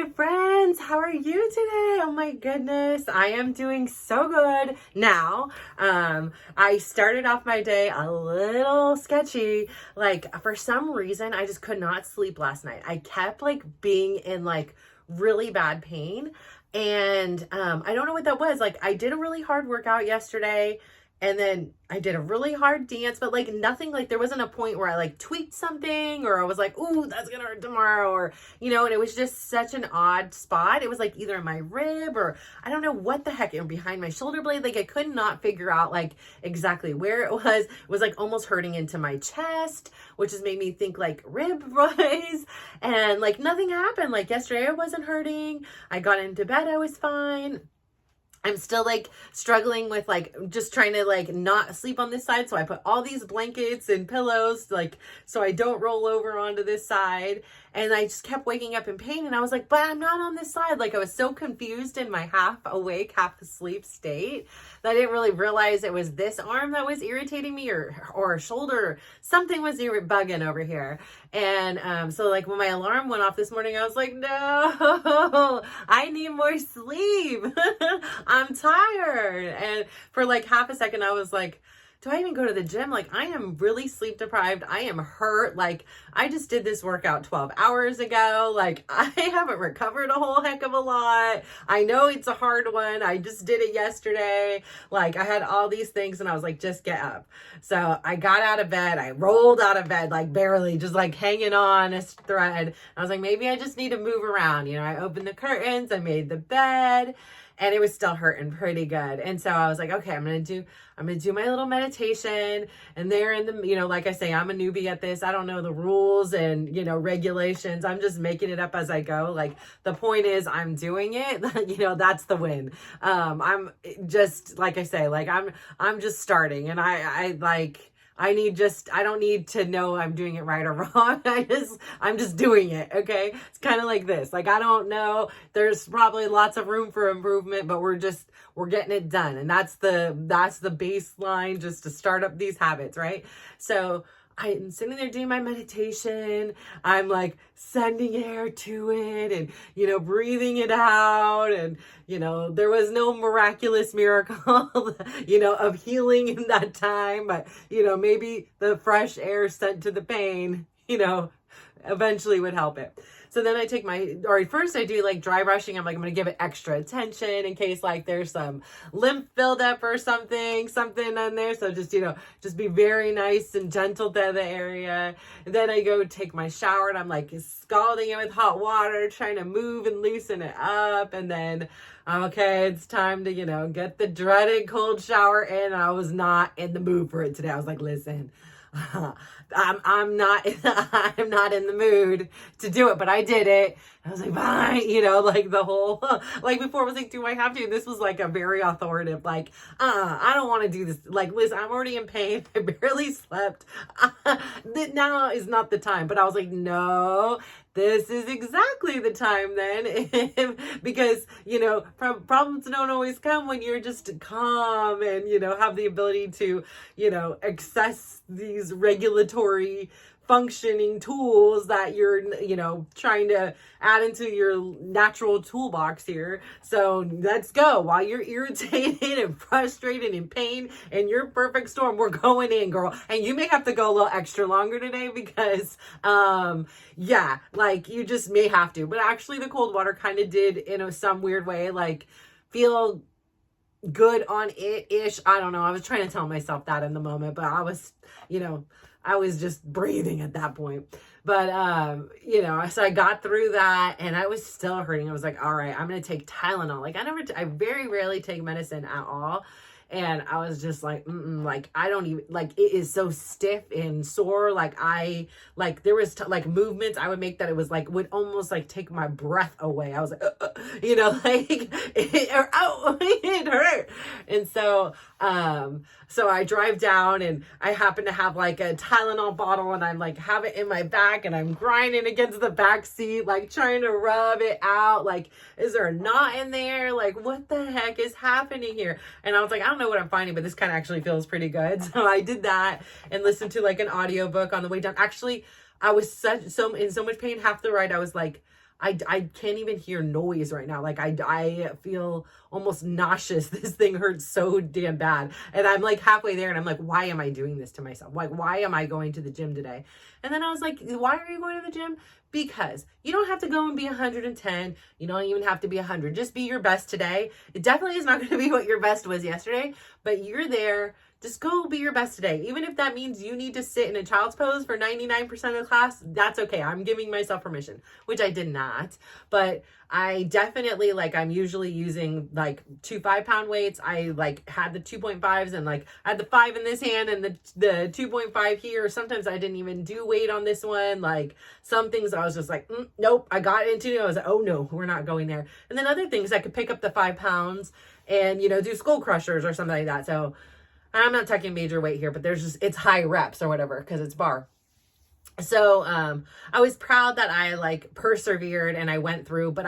my friends, how are you today? Oh my goodness, I am doing so good now. I started off my day a little sketchy. Like, for some reason, I just could not sleep last night. I kept being in really bad pain, and I don't know what that was. Like, I did a really hard workout yesterday, and then I did a really hard dance, but nothing, there wasn't a point where I tweaked something or I was like, ooh, that's gonna hurt tomorrow, or, and it was just such an odd spot. It was either my rib or I don't know what the heck, behind my shoulder blade. I could not figure out exactly where it was. It was almost hurting into my chest, which has made me think rib rise, and nothing happened. Yesterday I wasn't hurting. I got into bed, I was fine. I'm still struggling with just trying to not sleep on this side. So I put all these blankets and pillows so I don't roll over onto this side. And I just kept waking up in pain. And I was like, but I'm not on this side. I was so confused in my half awake, half asleep state that I didn't really realize it was this arm that was irritating me, or shoulder. Something was bugging over here. And so when my alarm went off this morning, I was like, no, I need more sleep. I'm tired. And for half a second, I was like, do I even go to the gym? I am really sleep deprived. I am hurt. I just did this workout 12 hours ago. I haven't recovered a whole heck of a lot. I know it's a hard one. I just did it yesterday. I had all these things and I was like, just get up. So I got out of bed. I rolled out of bed, barely, just hanging on a thread. I was like, maybe I just need to move around. I opened the curtains. I made the bed. And it was still hurting pretty good. And so I was like, okay, I'm going to do my little meditation. And there in the, like I say, I'm a newbie at this. I don't know the rules and, regulations. I'm just making it up as I go. The point is I'm doing it, that's the win. I'm just, like I say, I'm just starting, and I don't need to know I'm doing it right or wrong. I'm just doing it. Okay. It's kind of like this. I don't know. There's probably lots of room for improvement, but we're getting it done. And that's the baseline, just to start up these habits. Right. So I'm sitting there doing my meditation. I'm sending air to it and, breathing it out. And, there was no miraculous miracle, of healing in that time. But, maybe the fresh air sent to the pain, eventually would help it. So then I take first I do dry brushing. I'm going to give it extra attention in case there's some lymph buildup or something in there. So just be very nice and gentle to the area. And then I go take my shower and I'm scalding it with hot water, trying to move and loosen it up. And then, okay, it's time to, get the dreaded cold shower in. I was not in the mood for it today. I was like, listen, I'm not in the mood to do it, but I did it. I was like, fine, the whole, before I was like, do I have to? And this was a very authoritative, I don't want to do this. Listen, I'm already in pain. I barely slept. Now is not the time. But I was like, no, this is exactly the time then. Because, problems don't always come when you're just calm and, have the ability to, access these regulatory functioning tools that you're, trying to add into your natural toolbox here. So let's go. While you're irritated and frustrated and in pain and your perfect storm, we're going in, girl. And you may have to go a little extra longer today because, you just may have to. But actually the cold water kind of did, in some weird way, feel good on it-ish. I don't know. I was trying to tell myself that in the moment, but I was, I was just breathing at that point. But, so I got through that and I was still hurting. I was like, all right, I'm going to take Tylenol. I very rarely take medicine at all. And I was just like, I don't even, it is so stiff and sore. There was movements I would make that it was would almost take my breath away. I was like, it hurt. And so I drive down and I happen to have a Tylenol bottle and I'm have it in my back and I'm grinding against the back seat, trying to rub it out. Is there a knot in there? What the heck is happening here? And I was like, I don't know what I'm finding, but this kind of actually feels pretty good. So I did that and listened to an audiobook on the way down. Actually, I was in so much pain half the ride. I was like, I can't even hear noise right now. Like I feel almost nauseous. This thing hurts so damn bad. And I'm like halfway there and I'm like, why am I doing this to myself? Like, why am I going to the gym today? And then I was like, why are you going to the gym? Because you don't have to go and be 110. You don't even have to be 100. Just be your best today. It definitely is not going to be what your best was yesterday, but you're there. Just go be your best today. Even if that means you need to sit in a child's pose for 99% of the class, that's okay. I'm giving myself permission, which I did not. But I definitely, like, I'm usually using like 2 5-pound weights. I like had the 2.5s and like I had the 5 in this hand and the 2.5 here. Sometimes I didn't even do weight on this one. Like some things I was just like, nope, I got into it. I was like, oh no, we're not going there. And then other things I could pick up the 5 pounds and, you know, do skull crushers or something like that. So I'm not talking major weight here, but there's just, it's high reps or whatever, because it's bar. So, I was proud that I like persevered and I went through, but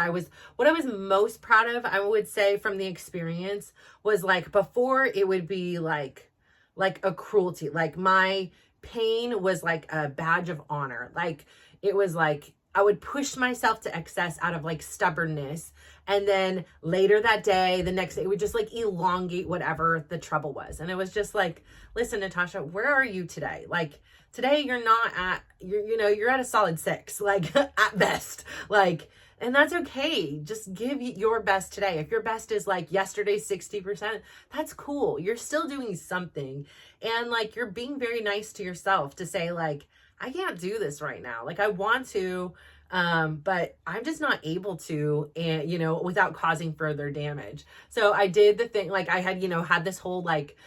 what I was most proud of, I would say from the experience was like before it would be like a cruelty, like my pain was like a badge of honor. Like it was like, I would push myself to excess out of like stubbornness. And then later that day, the next day, it would just like elongate whatever the trouble was. And it was just like, listen, Natasha, where are you today? Like today you're not at, you're at a solid 6, like at best, like, and that's okay. Just give your best today. If your best is like yesterday's 60%, that's cool. You're still doing something. And like, you're being very nice to yourself to say like, I can't do this right now. Like I want to, but I'm just not able to, and without causing further damage. So I did the thing, like I had, had this whole like,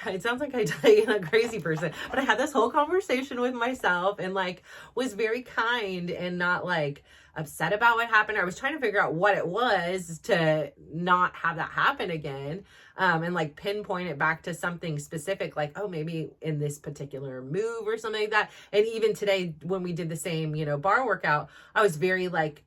it sounds like I'm a crazy person, but I had this whole conversation with myself and like was very kind and not like upset about what happened. I was trying to figure out what it was to not have that happen again. And like pinpoint it back to something specific, like, oh, maybe in this particular move or something like that. And even today, when we did the same, bar workout, I was very like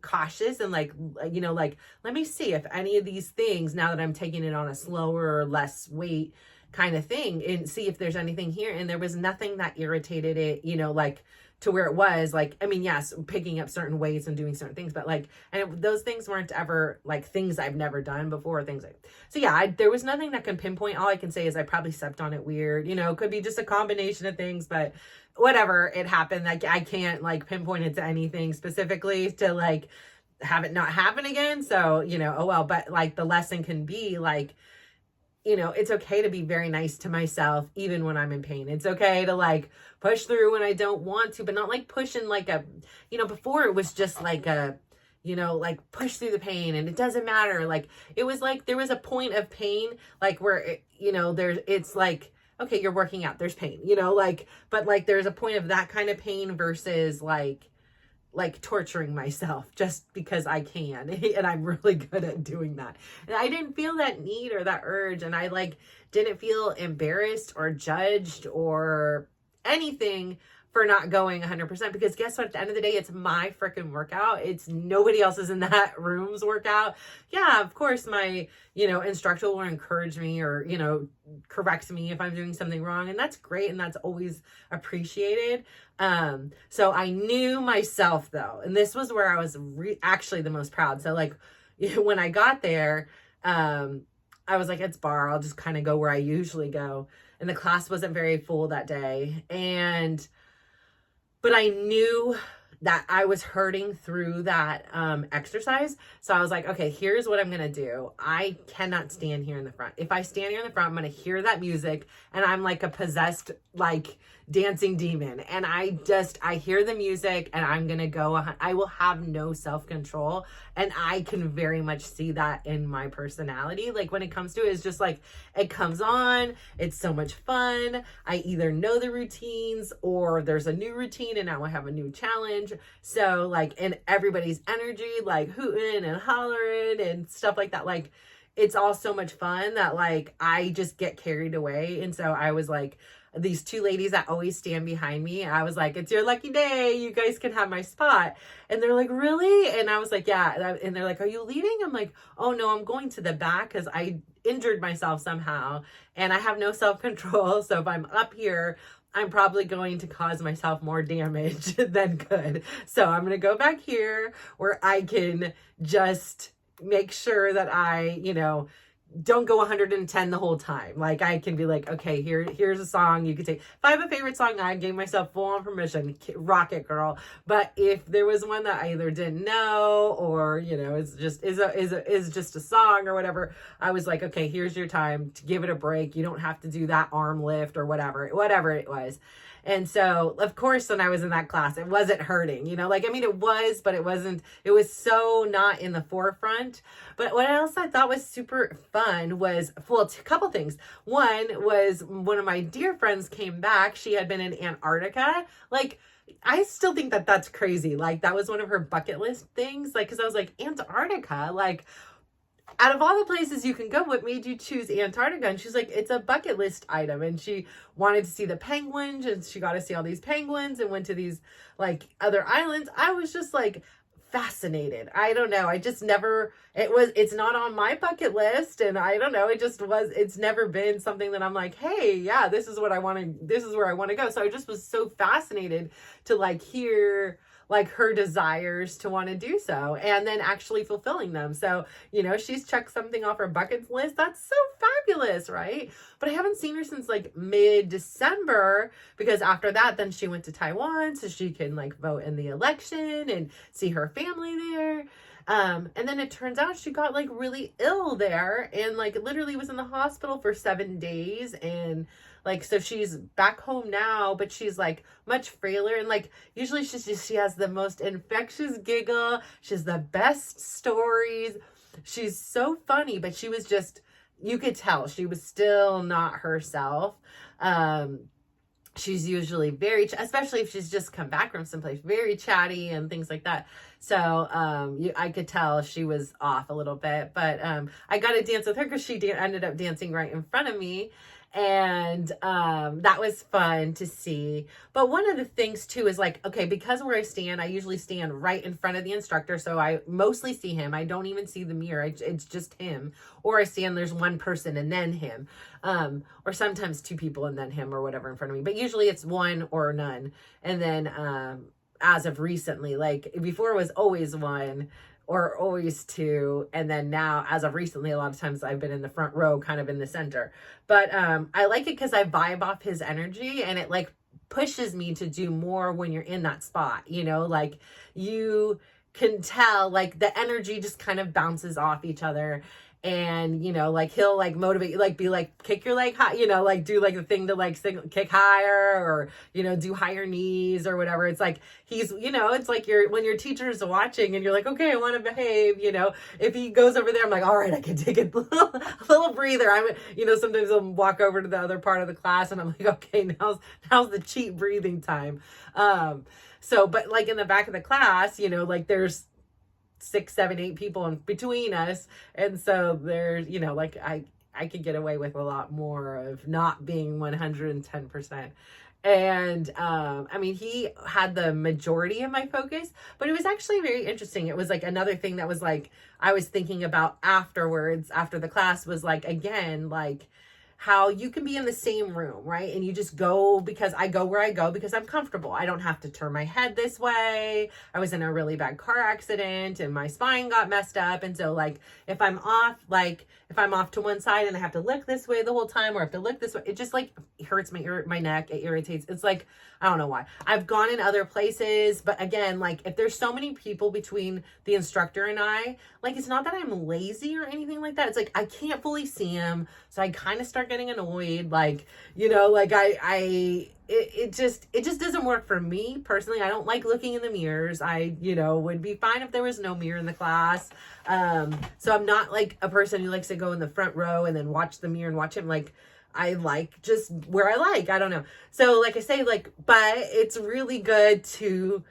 cautious and like, let me see if any of these things, now that I'm taking it on a slower or less weight kind of thing, and see if there's anything here. And there was nothing that irritated it, like to where it was like, I mean, yes, picking up certain weights and doing certain things, but like, and those things weren't ever like things I've never done before, things like, so yeah, there was nothing that can pinpoint. All I can say is I probably stepped on it weird, it could be just a combination of things, but whatever, it happened. Like I can't like pinpoint it to anything specifically to like have it not happen again. So, oh well, but like the lesson can be like, it's okay to be very nice to myself, even when I'm in pain. It's okay to like push through when I don't want to, but not like pushing like a, before it was just like a, like push through the pain and it doesn't matter. Like it was like, there was a point of pain, like where, it's like, okay, you're working out, there's pain, but like there's a point of that kind of pain versus like torturing myself just because I can. And I'm really good at doing that. And I didn't feel that need or that urge. And I like didn't feel embarrassed or judged or anything for not going 100%, because guess what? At the end of the day, it's my freaking workout. It's nobody else's in that room's workout. Yeah, of course, my, instructor will encourage me or, correct me if I'm doing something wrong. And that's great. And that's always appreciated. So I knew myself though, and this was where I was actually the most proud. So like when I got there, I was like, it's bar. I'll just kind of go where I usually go. And the class wasn't very full that day. But I knew that I was hurting through that exercise. So I was like, okay, here's what I'm going to do. I cannot stand here in the front. If I stand here in the front, I'm going to hear that music and I'm like a possessed, like dancing demon. And I hear the music and I'm going to go, I will have no self-control. And I can very much see that in my personality. Like when it comes to it, it's just like, it comes on, it's so much fun. I either know the routines or there's a new routine and now I have a new challenge. So like, and everybody's energy, like hooting and hollering and stuff like that. Like it's all so much fun that like, I just get carried away. And so I was like, these 2 ladies that always stand behind me, I was like, it's your lucky day. You guys can have my spot. And they're like, really? And I was like, yeah. And they're like, are you leaving? I'm like, oh no, I'm going to the back because I injured myself somehow and I have no self-control. So if I'm up here, I'm probably going to cause myself more damage than good. So I'm going to go back here where I can just make sure that I, don't go 110 the whole time. Like I can be like, okay, here's a song you could take. If I have a favorite song, I gave myself full on permission, rock it, girl. But if there was one that I either didn't know or is just a song or whatever, I was like, okay, here's your time to give it a break. You don't have to do that arm lift or whatever it was. And so, of course, when I was in that class, it wasn't hurting, it was, but it wasn't, it was so not in the forefront. But what else I thought was super fun was, well, a couple things. One was one of my dear friends came back. She had been in Antarctica. Like, I still think that that's crazy. Like, that was one of her bucket list things. Like, because I was like, Antarctica? Like, out of all the places you can go, what made you choose Antarctica? And she's like, it's a bucket list item. And she wanted to see the penguins, and she got to see all these penguins and went to these like other islands. I was just like fascinated. I don't know. I just never, it's not on my bucket list. And I don't know. It's never been something that I'm like, hey, yeah, this is where I want to go. So I just was so fascinated to like hear like her desires to want to do so and then actually fulfilling them. So, she's checked something off her bucket list. That's so fabulous, right? But I haven't seen her since like mid-December, because after that, then she went to Taiwan so she can like vote in the election and see her family there. And then it turns out she got like really ill there and like literally was in the hospital for 7 days. And like, so she's back home now, but she's like much frailer. And like, usually she has the most infectious giggle. She has the best stories. She's so funny, but she was just, you could tell she was still not herself. She's usually especially if she's just come back from someplace, very chatty and things like that. So I could tell she was off a little bit, but I got to dance with her because she ended up dancing right in front of me. And that was fun to see. But one of the things too is like, okay, because where I stand, I usually stand right in front of the instructor, so I mostly see him. I don't even see the mirror. It's just him. Or I stand, there's one person and then him, or sometimes two people and then him or whatever in front of me, but usually it's one or none. And then as of recently, like before it was always one or always two, and then now as of recently a lot of times I've been in the front row, kind of in the center. But I like it because I vibe off his energy, and it like pushes me to do more when you're in that spot, like you can tell like the energy just kind of bounces off each other. And like he'll like motivate you, like be like kick your leg high, like do like the thing to like kick higher, or do higher knees or whatever. It's like he's it's like when your teacher's watching and you're like, okay, I want to behave. If he goes over there, I'm like, all right, I can take a little breather. Sometimes I'll walk over to the other part of the class and I'm like, okay, now's the cheap breathing time. So but like in the back of the class, like there's 6, 7, 8 people in between us, and so there's like I could get away with a lot more of not being 110%. And I mean, he had the majority of my focus, but it was actually very interesting. It was like another thing that was like I was thinking about afterwards, after the class, was like, again, like how you can be in the same room, right? And you just go, because I go where I go because I'm comfortable. I don't have to turn my head this way. I was in a really bad car accident and my spine got messed up. And so like, if I'm off to one side and I have to look this way the whole time, or I have to look this way, it just like hurts my neck. It irritates. It's like, I don't know why. I've gone in other places, but again, like if there's so many people between the instructor and I, like, it's not that I'm lazy or anything like that. It's like, I can't fully see him. So I kind of start getting annoyed. Like, like it just doesn't work for me personally. I don't like looking in the mirrors. I, would be fine if there was no mirror in the class. So I'm not like a person who likes to go in the front row and then watch the mirror and watch him. Like, I like just where I like, I don't know. So like I say, like, but it's really good to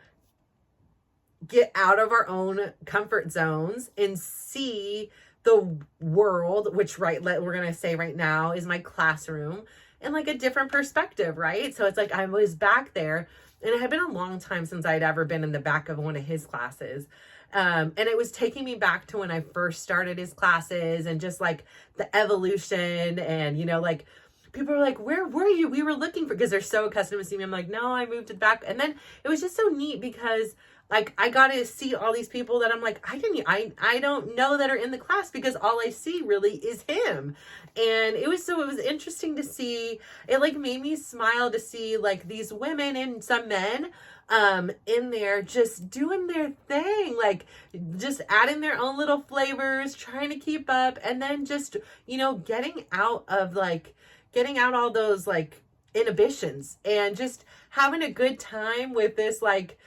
get out of our own comfort zones and see the world, which we're going to say right now is my classroom, in like a different perspective, right? So it's like I was back there, and it had been a long time since I'd ever been in the back of one of his classes. And it was taking me back to when I first started his classes, and just like the evolution, and like people were like, where were you? We were looking for, because they're so accustomed to seeing me. I'm like, no, I moved it back. And then it was just so neat because like I got to see all these people that I'm like, I don't know that are in the class, because all I see really is him. And it was interesting to see. It like made me smile to see like these women and some men in there just doing their thing, like just adding their own little flavors, trying to keep up, and then just, you know, getting out all those like inhibitions and just having a good time with this like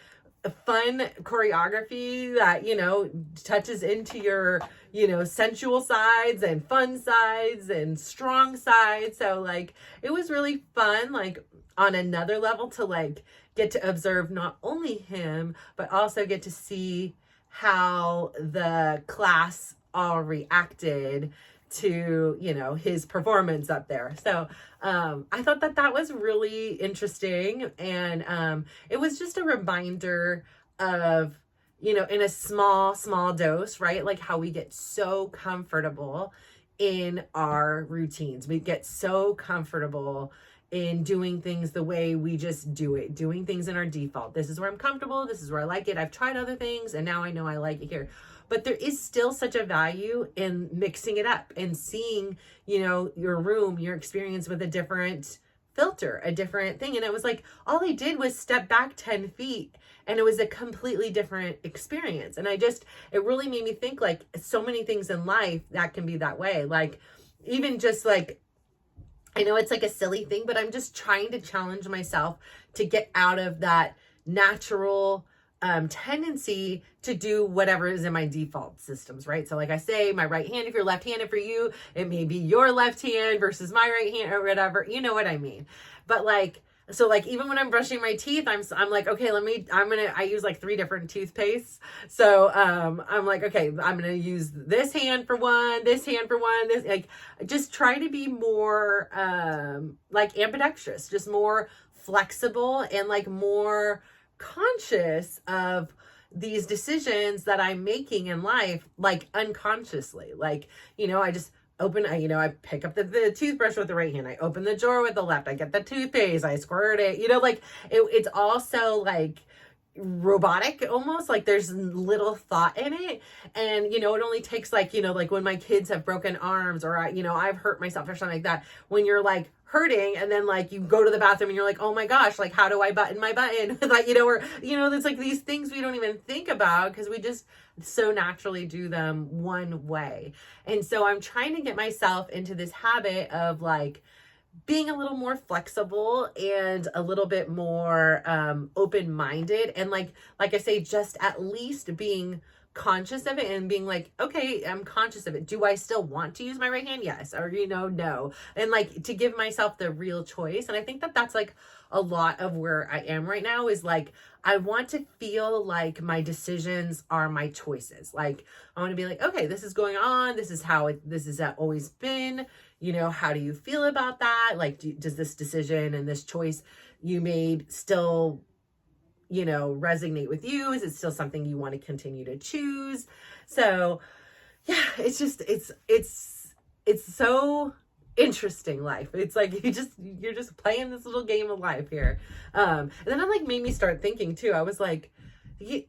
fun choreography that, you know, touches into your, you know, sensual sides and fun sides and strong sides. So like it was really fun, like on another level, to like get to observe not only him, but also get to see how the class all reacted to, you know, his performance up there. So I thought that was really interesting. And it was just a reminder of, you know, in a small dose, right? Like how we get so comfortable in our routines. We get so comfortable in doing things the way we just do it, doing things in our default. This is where I'm comfortable. This is where I like it. I've tried other things and now I know I like it here. But there is still such a value in mixing it up and seeing, you know, your room, your experience with a different filter, a different thing. And it was like, all I did was step back 10 feet and it was a completely different experience. And it really made me think like so many things in life that can be that way. Like even just like, I know it's like a silly thing, but I'm just trying to challenge myself to get out of that natural tendency to do whatever is in my default systems, right? So like I say, my right hand, if you're left-handed, for you, it may be your left hand versus my right hand or whatever, you know what I mean? But like, so like even when I'm brushing my teeth, I'm like, okay, I use like 3 different toothpastes. So I'm like, okay, I'm going to use this hand for one, this hand for one, this, like just try to be more like ambidextrous, just more flexible and like more conscious of these decisions that I'm making in life, like unconsciously. Like, you know, I pick up the toothbrush with the right hand. I open the drawer with the left. I get the toothpaste. I squirt it. You know, like it's also like robotic almost, like there's little thought in it. And, you know, it only takes like, you know, like when my kids have broken arms or, you know, I've hurt myself or something like that, when you're like hurting and then like you go to the bathroom and you're like, oh my gosh, like how do I button my button? Like, you know, or, you know, there's like these things we don't even think about because we just so naturally do them one way. And so I'm trying to get myself into this habit of like being a little more flexible and a little bit more open-minded. And like I say, just at least being conscious of it and being like, okay, I'm conscious of it. Do I still want to use my right hand? Yes. Or, you know, no. And like to give myself the real choice. And I think that's like a lot of where I am right now is like, I want to feel like my decisions are my choices. Like I want to be like, okay, this is going on. This is how this has always been. You know, how do you feel about that? Like, does this decision and this choice you made still, you know, resonate with you? Is it still something you want to continue to choose? So yeah, it's just, it's so interesting life. It's like, you're just playing this little game of life here. And then it like made me start thinking too. I was like,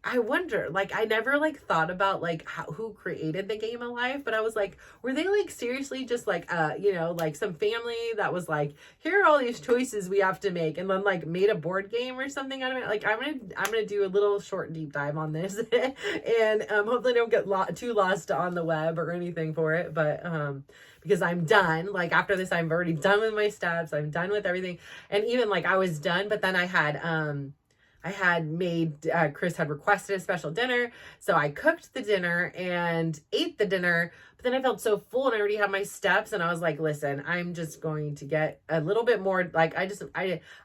I wonder, like, I never like thought about like who created the game of life, but I was like, were they like seriously just like, you know, like some family that was like, here are all these choices we have to make, and then like made a board game or something out of it. Like I'm gonna do a little short deep dive on this, and hopefully I don't get too lost on the web or anything for it, but because I'm done. Like after this, I'm already done with my steps. I'm done with everything, and even like I was done, but then I had made, Chris had requested a special dinner. So I cooked the dinner and ate the dinner, but then I felt so full and I already had my steps. And I was like, listen, I'm just going to get a little bit more, like, I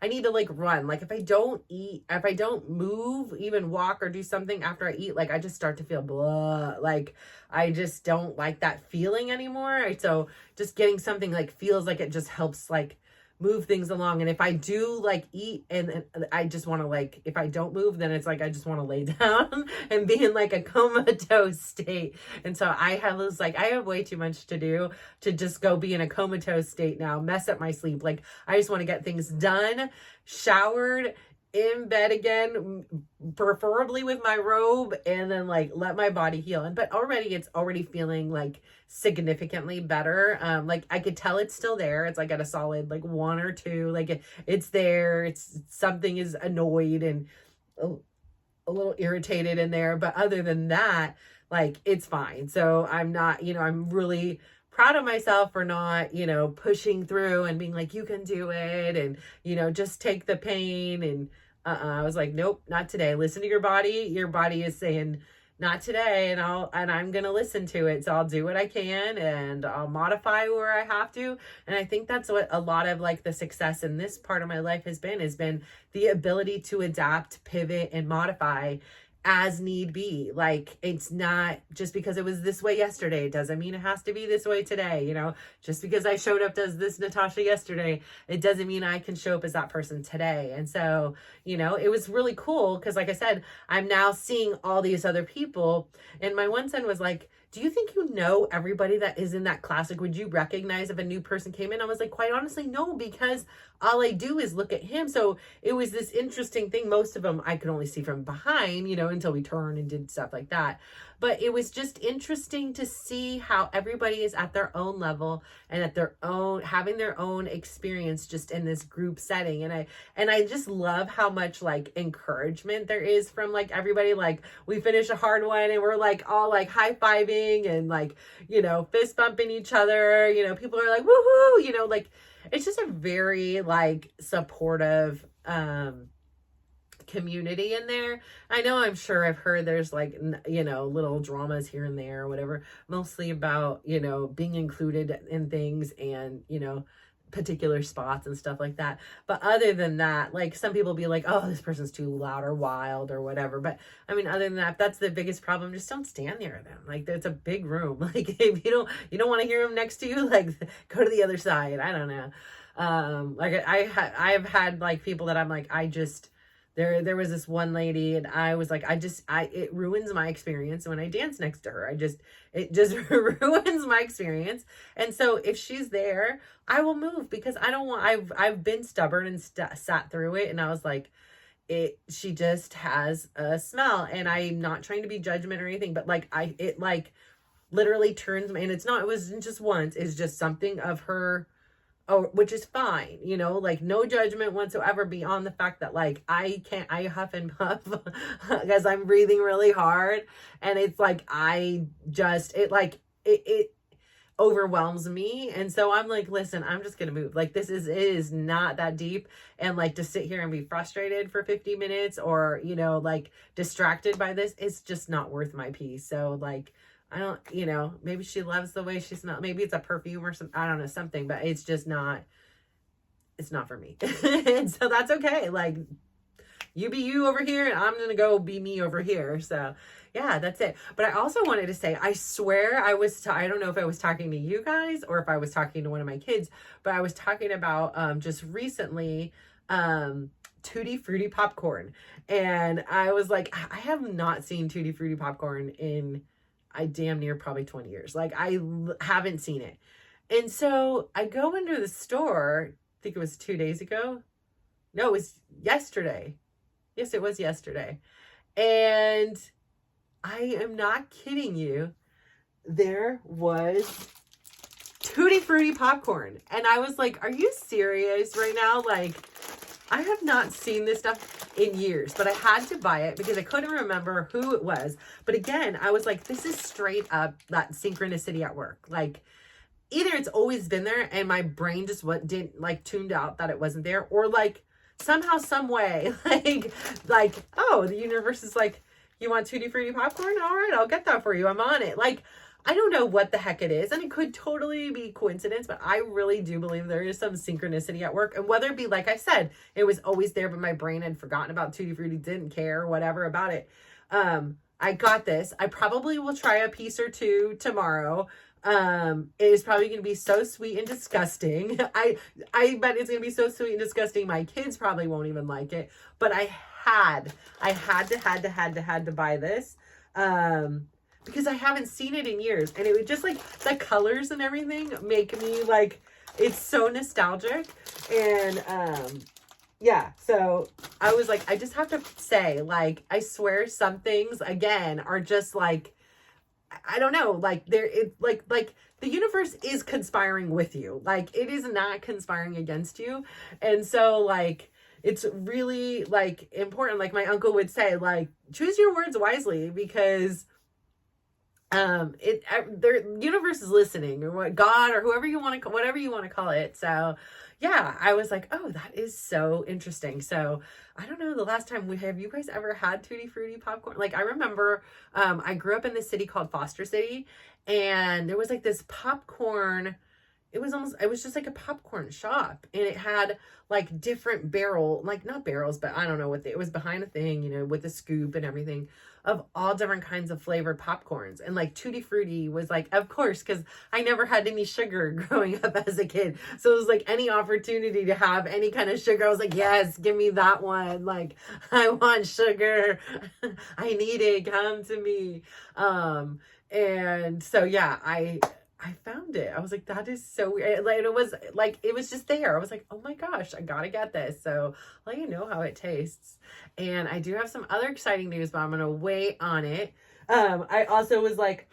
need to like run. Like if I don't move, even walk or do something after I eat, like I just start to feel blah. Like I just don't like that feeling anymore. So just getting something like feels like it just helps like move things along. And if I do like eat and I just want to like, if I don't move, then it's like I just want to lay down and be in like a comatose state. And so I have way too much to do to just go be in a comatose state now, mess up my sleep. Like I just want to get things done, showered, in bed again, preferably with my robe, and then like let my body heal. And but already it's already feeling like significantly better. Like I could tell it's still there. It's like at a solid like 1 or 2. Like it's there. It's something is annoyed and a little irritated in there, but other than that, like it's fine. So I'm not, I'm really proud of myself for not, pushing through and being like, you can do it. And, just take the pain. And I was like, nope, not today. Listen to your body. Your body is saying not today. And I'm going to listen to it. So I'll do what I can and I'll modify where I have to. And I think that's what a lot of like the success in this part of my life has been the ability to adapt, pivot, and modify as need be. Like it's not just because it was this way yesterday, it doesn't mean it has to be this way today. Just because I showed up as this Natasha yesterday, it doesn't mean I can show up as that person today. And so, it was really cool because like I said, I'm now seeing all these other people. And my one son was like, do you think everybody that is in that class? Like, would you recognize if a new person came in? I was like, quite honestly, no, because all I do is look at him. So it was this interesting thing. Most of them I could only see from behind, until we turned and did stuff like that. But it was just interesting to see how everybody is at their own level and at their own, having their own experience just in this group setting. And I just love how much like encouragement there is from like everybody. Like we finish a hard one and we're like all like high-fiving and like, fist bumping each other. People are like, woohoo, like it's just a very like supportive, community in there. I know, I'm sure I've heard there's like, little dramas here and there or whatever, mostly about, being included in things and, particular spots and stuff like that. But other than that, like some people be like, oh, this person's too loud or wild or whatever. But I mean, other than that, that's the biggest problem. Just don't stand near them. Like it's a big room. Like if you don't want to hear them next to you, like go to the other side. I don't know. Like I have had like people that I'm like, there was this one lady and I was like, it ruins my experience when I dance next to her. It just ruins my experience. And so if she's there, I will move because I don't want, I've been stubborn and sat through it. And I was like, she just has a smell, and I'm not trying to be judgment or anything, but like, it like literally turns me, and it wasn't just once, it's just something of her. Oh, which is fine, like no judgment whatsoever beyond the fact that like I huff and puff because I'm breathing really hard. And it's like, it overwhelms me. And so I'm like, listen, I'm just going to move. Like it is not that deep. And like to sit here and be frustrated for 50 minutes or, like distracted by this, it's just not worth my peace. So like, I don't, maybe she loves the way she smells. Maybe it's a perfume or something. I don't know, something, but it's just not, it's not for me. And so that's okay. Like you be you over here and I'm going to go be me over here. So yeah, that's it. But I also wanted to say, I swear I don't know if I was talking to you guys or if I was talking to one of my kids, but I was talking about, just recently, Tutti Frutti popcorn. And I was like, I have not seen Tutti Frutti popcorn in I damn near probably 20 years. Like I haven't seen it. And so I go into the store, I think it was 2 days ago. No, it was yesterday. Yes, it was yesterday. And I am not kidding you. There was Tutti Frutti popcorn. And I was like, are you serious right now? Like, I have not seen this stuff in years, but I had to buy it because I couldn't remember who it was. But again, I was like, this is straight up that synchronicity at work. Like either it's always been there and my brain just didn't like tuned out that it wasn't there, or like somehow, some way, like, oh, the universe is like, you want Tutti Frutti popcorn? All right, I'll get that for you. I'm on it. Like, I don't know what the heck it is, and it could totally be coincidence, but I really do believe there is some synchronicity at work. And whether it be, like I said, it was always there, but my brain had forgotten about Tutti Frutti, didn't care, whatever about it. I got this. I probably will try a piece or two tomorrow. It is probably going to be so sweet and disgusting. I bet it's going to be so sweet and disgusting. My kids probably won't even like it, but I had to buy this. Because I haven't seen it in years, and it would just like the colors and everything make me like, it's so nostalgic. And yeah, so I was like, I just have to say, like, I swear some things again are just like, I don't know, like like the universe is conspiring with you. Like, it is not conspiring against you. And so like, it's really like important. Like my uncle would say, like, choose your words wisely, because the universe is listening, or what, God, or whoever you want to, whatever you want to call it. So yeah, I was like, oh, that is so interesting. So I don't know, the last time have you guys ever had Tutti Frutti popcorn? Like, I remember I grew up in this city called Foster City, and there was like this popcorn, it was just like a popcorn shop, and it had like different like not barrels, but I don't know what it was, behind a thing, with a scoop and everything, of all different kinds of flavored popcorns. And like Tutti Frutti was like, of course, because I never had any sugar growing up as a kid, so it was like any opportunity to have any kind of sugar, I was like, yes, give me that one. Like, I want sugar. I need it, come to me. And so yeah, I found it. I was like, that is so weird. Like, it was just there. I was like, oh my gosh, I gotta get this. So I'll let you know how it tastes. And I do have some other exciting news, but I'm gonna wait on it. I also was like,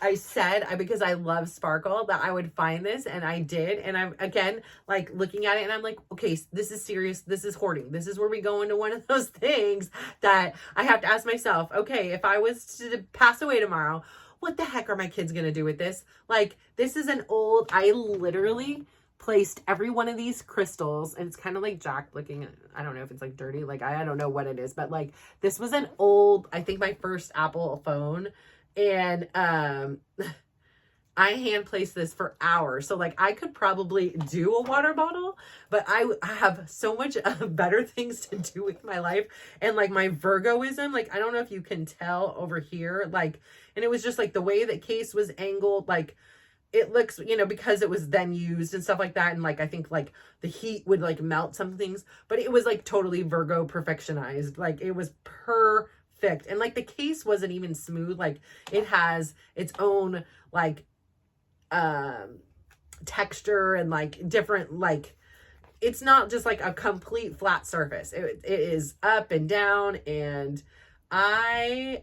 because I love Sparkle, that I would find this, and I did. And I'm again like looking at it, and I'm like, okay, this is serious. This is hoarding. This is where we go into one of those things that I have to ask myself, okay, if I was to pass away tomorrow, what the heck are my kids going to do with this? Like, this is I literally placed every one of these crystals, and it's kind of like Jack looking, I don't know if it's like dirty, like I don't know what it is, but like, this was an old, I think my first Apple phone, and I hand placed this for hours. So like, I could probably do a water bottle, but I have so much better things to do with my life. And like my Virgoism, like, I don't know if you can tell over here, like, and it was just like the way that case was angled, like it looks, because it was then used and stuff like that. And like, I think like the heat would like melt some things, but it was like totally Virgo perfectionized. Like, it was perfect. And like the case wasn't even smooth. Like, it has its own like texture and like different, like, it's not just like a complete flat surface. It is up and down. And the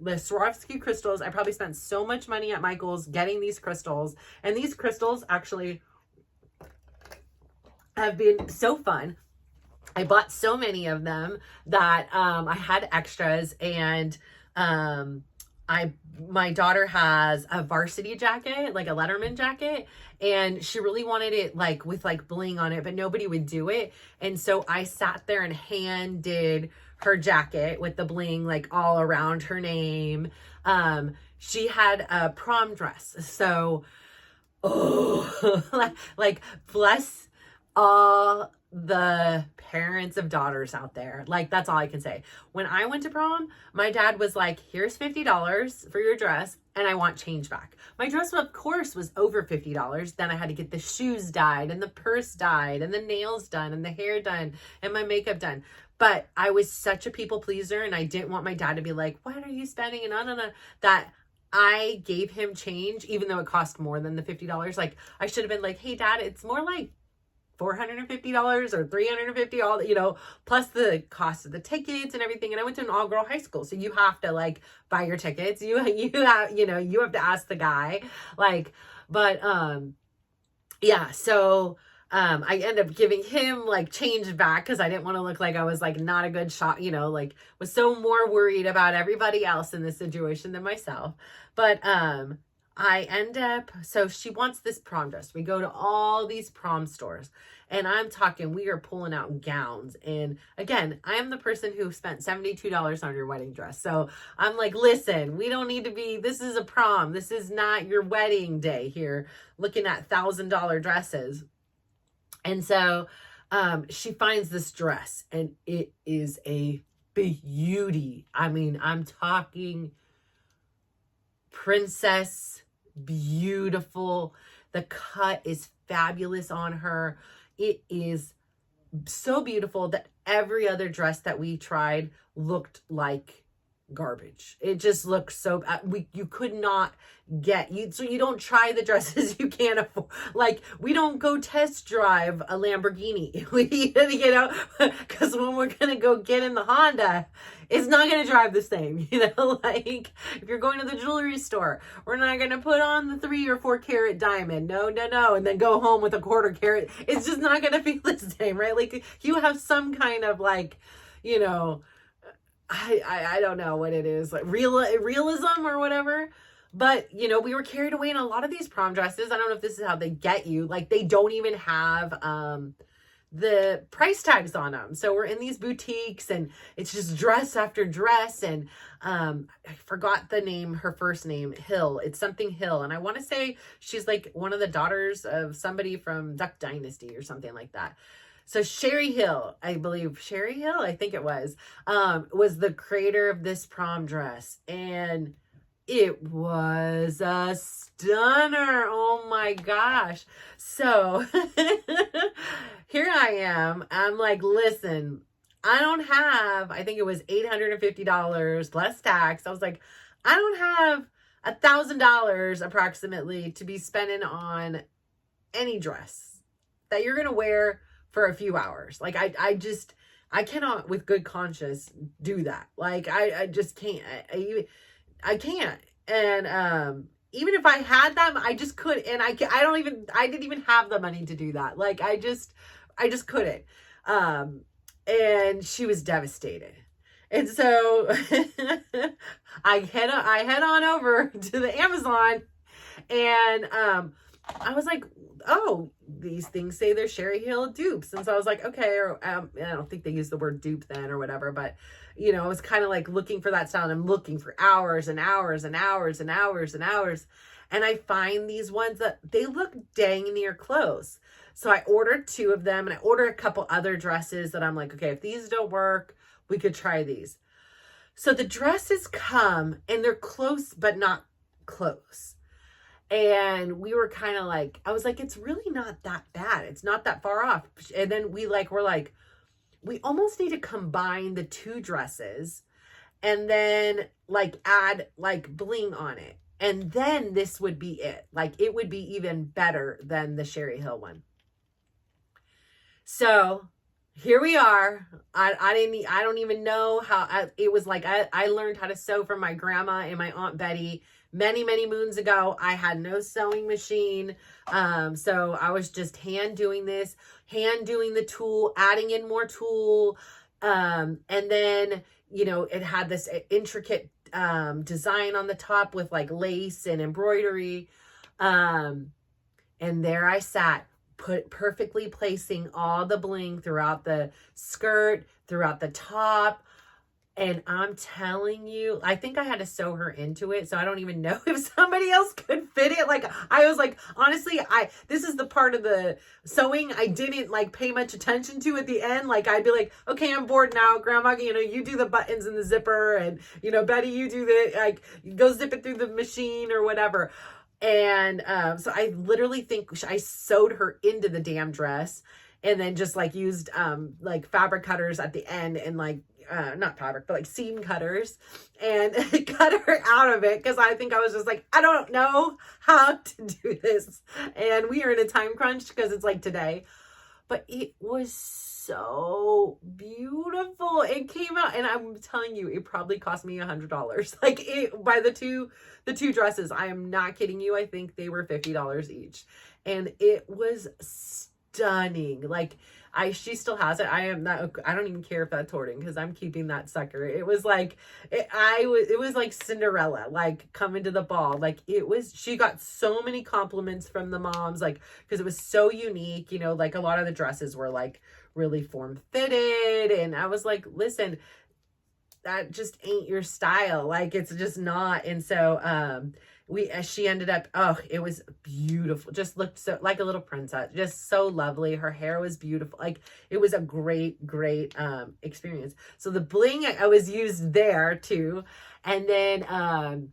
Swarovski crystals, I probably spent so much money at Michael's getting these crystals, and these crystals actually have been so fun. I bought so many of them that I had extras. And my daughter has a varsity jacket, like a Letterman jacket, and she really wanted it like with like bling on it, but nobody would do it. And so I sat there and hand did her jacket with the bling like all around her name. She had a prom dress. So, like, bless all the parents of daughters out there. Like, that's all I can say. When I went to prom, my dad was like, here's $50 for your dress, and I want change back. My dress, of course, was over $50. Then I had to get the shoes dyed, and the purse dyed, and the nails done, and the hair done, and my makeup done. But I was such a people pleaser, and I didn't want my dad to be like, what are you spending? And that I gave him change, even though it cost more than the $50. Like, I should have been like, hey, Dad, it's more like $450 or $350, all, plus the cost of the tickets and everything. And I went to an all-girl high school, so you have to like buy your tickets. You have, you have to ask the guy, like, but yeah. So I ended up giving him like change back, because I didn't want to look like I was like not a good shot, like was so more worried about everybody else in this situation than myself. But I end up, so she wants this prom dress. We go to all these prom stores, and I'm talking, we are pulling out gowns. And again, I am the person who spent $72 on your wedding dress. So I'm like, listen, we don't need to be, this is a prom. This is not your wedding day here, looking at $1,000 dresses. And so she finds this dress, and it is a beauty. I mean, I'm talking princess beautiful. The cut is fabulous on her. It is so beautiful that every other dress that we tried looked like garbage. It just looked so you could not get you, so you don't try the dresses you can't afford. Like, we don't go test drive a Lamborghini. We, because when we're gonna go get in the Honda, it's not gonna drive the same. Like, if you're going to the jewelry store, we're not gonna put on the 3 or 4 carat diamond, no, and then go home with a 1/4 carat. It's just not gonna feel the same, right? Like, you have some kind of, like, I don't know what it is, like realism or whatever. But, we were carried away in a lot of these prom dresses. I don't know if this is how they get you. Like, they don't even have the price tags on them. So we're in these boutiques and it's just dress after dress. And I forgot the name, her first name, Hill. It's something Hill. And I want to say she's like one of the daughters of somebody from Duck Dynasty or something like that. So Sherry Hill, I believe, Sherry Hill, I think it was the creator of this prom dress. And it was a stunner. Oh my gosh. So here I am. I'm like, listen, I don't have, I think it was $850 less tax. I was like, I don't have $1,000 approximately to be spending on any dress that you're going to wear for a few hours. Like, I cannot with good conscience do that. Like, I just can't. I can't. And even if I had them, I just couldn't. And I didn't even have the money to do that. Like, I just couldn't. And she was devastated. And so I head on over to the Amazon, and I was like, oh, these things say they're Sherry Hill dupes. And so I was like, okay, or I don't think they use the word dupe then or whatever, but I was kind of like looking for that style, and I'm looking for hours and hours and hours and hours and hours. And I find these ones that they look dang near close. So I ordered 2 of them, and I ordered a couple other dresses that I'm like, okay, if these don't work, we could try these. So the dresses come and they're close, but not close. And we were kind of like, I was like, it's really not that bad. It's not that far off. And then we're like, we almost need to combine the 2 dresses and then like add like bling on it. And then this would be it. Like, it would be even better than the Sherry Hill one. So here we are. I don't even know how it was like. I learned how to sew from my grandma and my Aunt Betty many, many moons ago. I had no sewing machine. So I was just hand doing the tool, adding in more tool. And then, it had this intricate design on the top with like lace and embroidery. And there I sat, perfectly placing all the bling throughout the skirt, throughout the top. And I'm telling you, I think I had to sew her into it. So I don't even know if somebody else could fit it. Like, I was like, honestly, this is the part of the sewing I didn't like pay much attention to at the end. Like, I'd be like, okay, I'm bored now. Grandma, you do the buttons and the zipper, and, Betty, you do you go zip it through the machine or whatever. And so I literally think I sewed her into the damn dress, and then just like used like fabric cutters at the end, and like not fabric, but like seam cutters, and cut her out of it, because I think I was just like, I don't know how to do this. And we are in a time crunch because it's like today. But it was so beautiful. It came out, and I'm telling you, it probably cost me $100. Like, by the two dresses, I am not kidding you. I think they were $50 each, and it was stunning. Like, she still has it. I don't even care if that's hoarding, because I'm keeping that sucker. It was like, it was like Cinderella, like coming to the ball. Like, she got so many compliments from the moms, like, because it was so unique, like a lot of the dresses were like really form fitted. And I was like, listen, that just ain't your style. Like, it's just not. And so, she ended up, it was beautiful. Just looked so like a little princess, just so lovely. Her hair was beautiful. Like, it was a great experience. So the bling I was used there too. And then,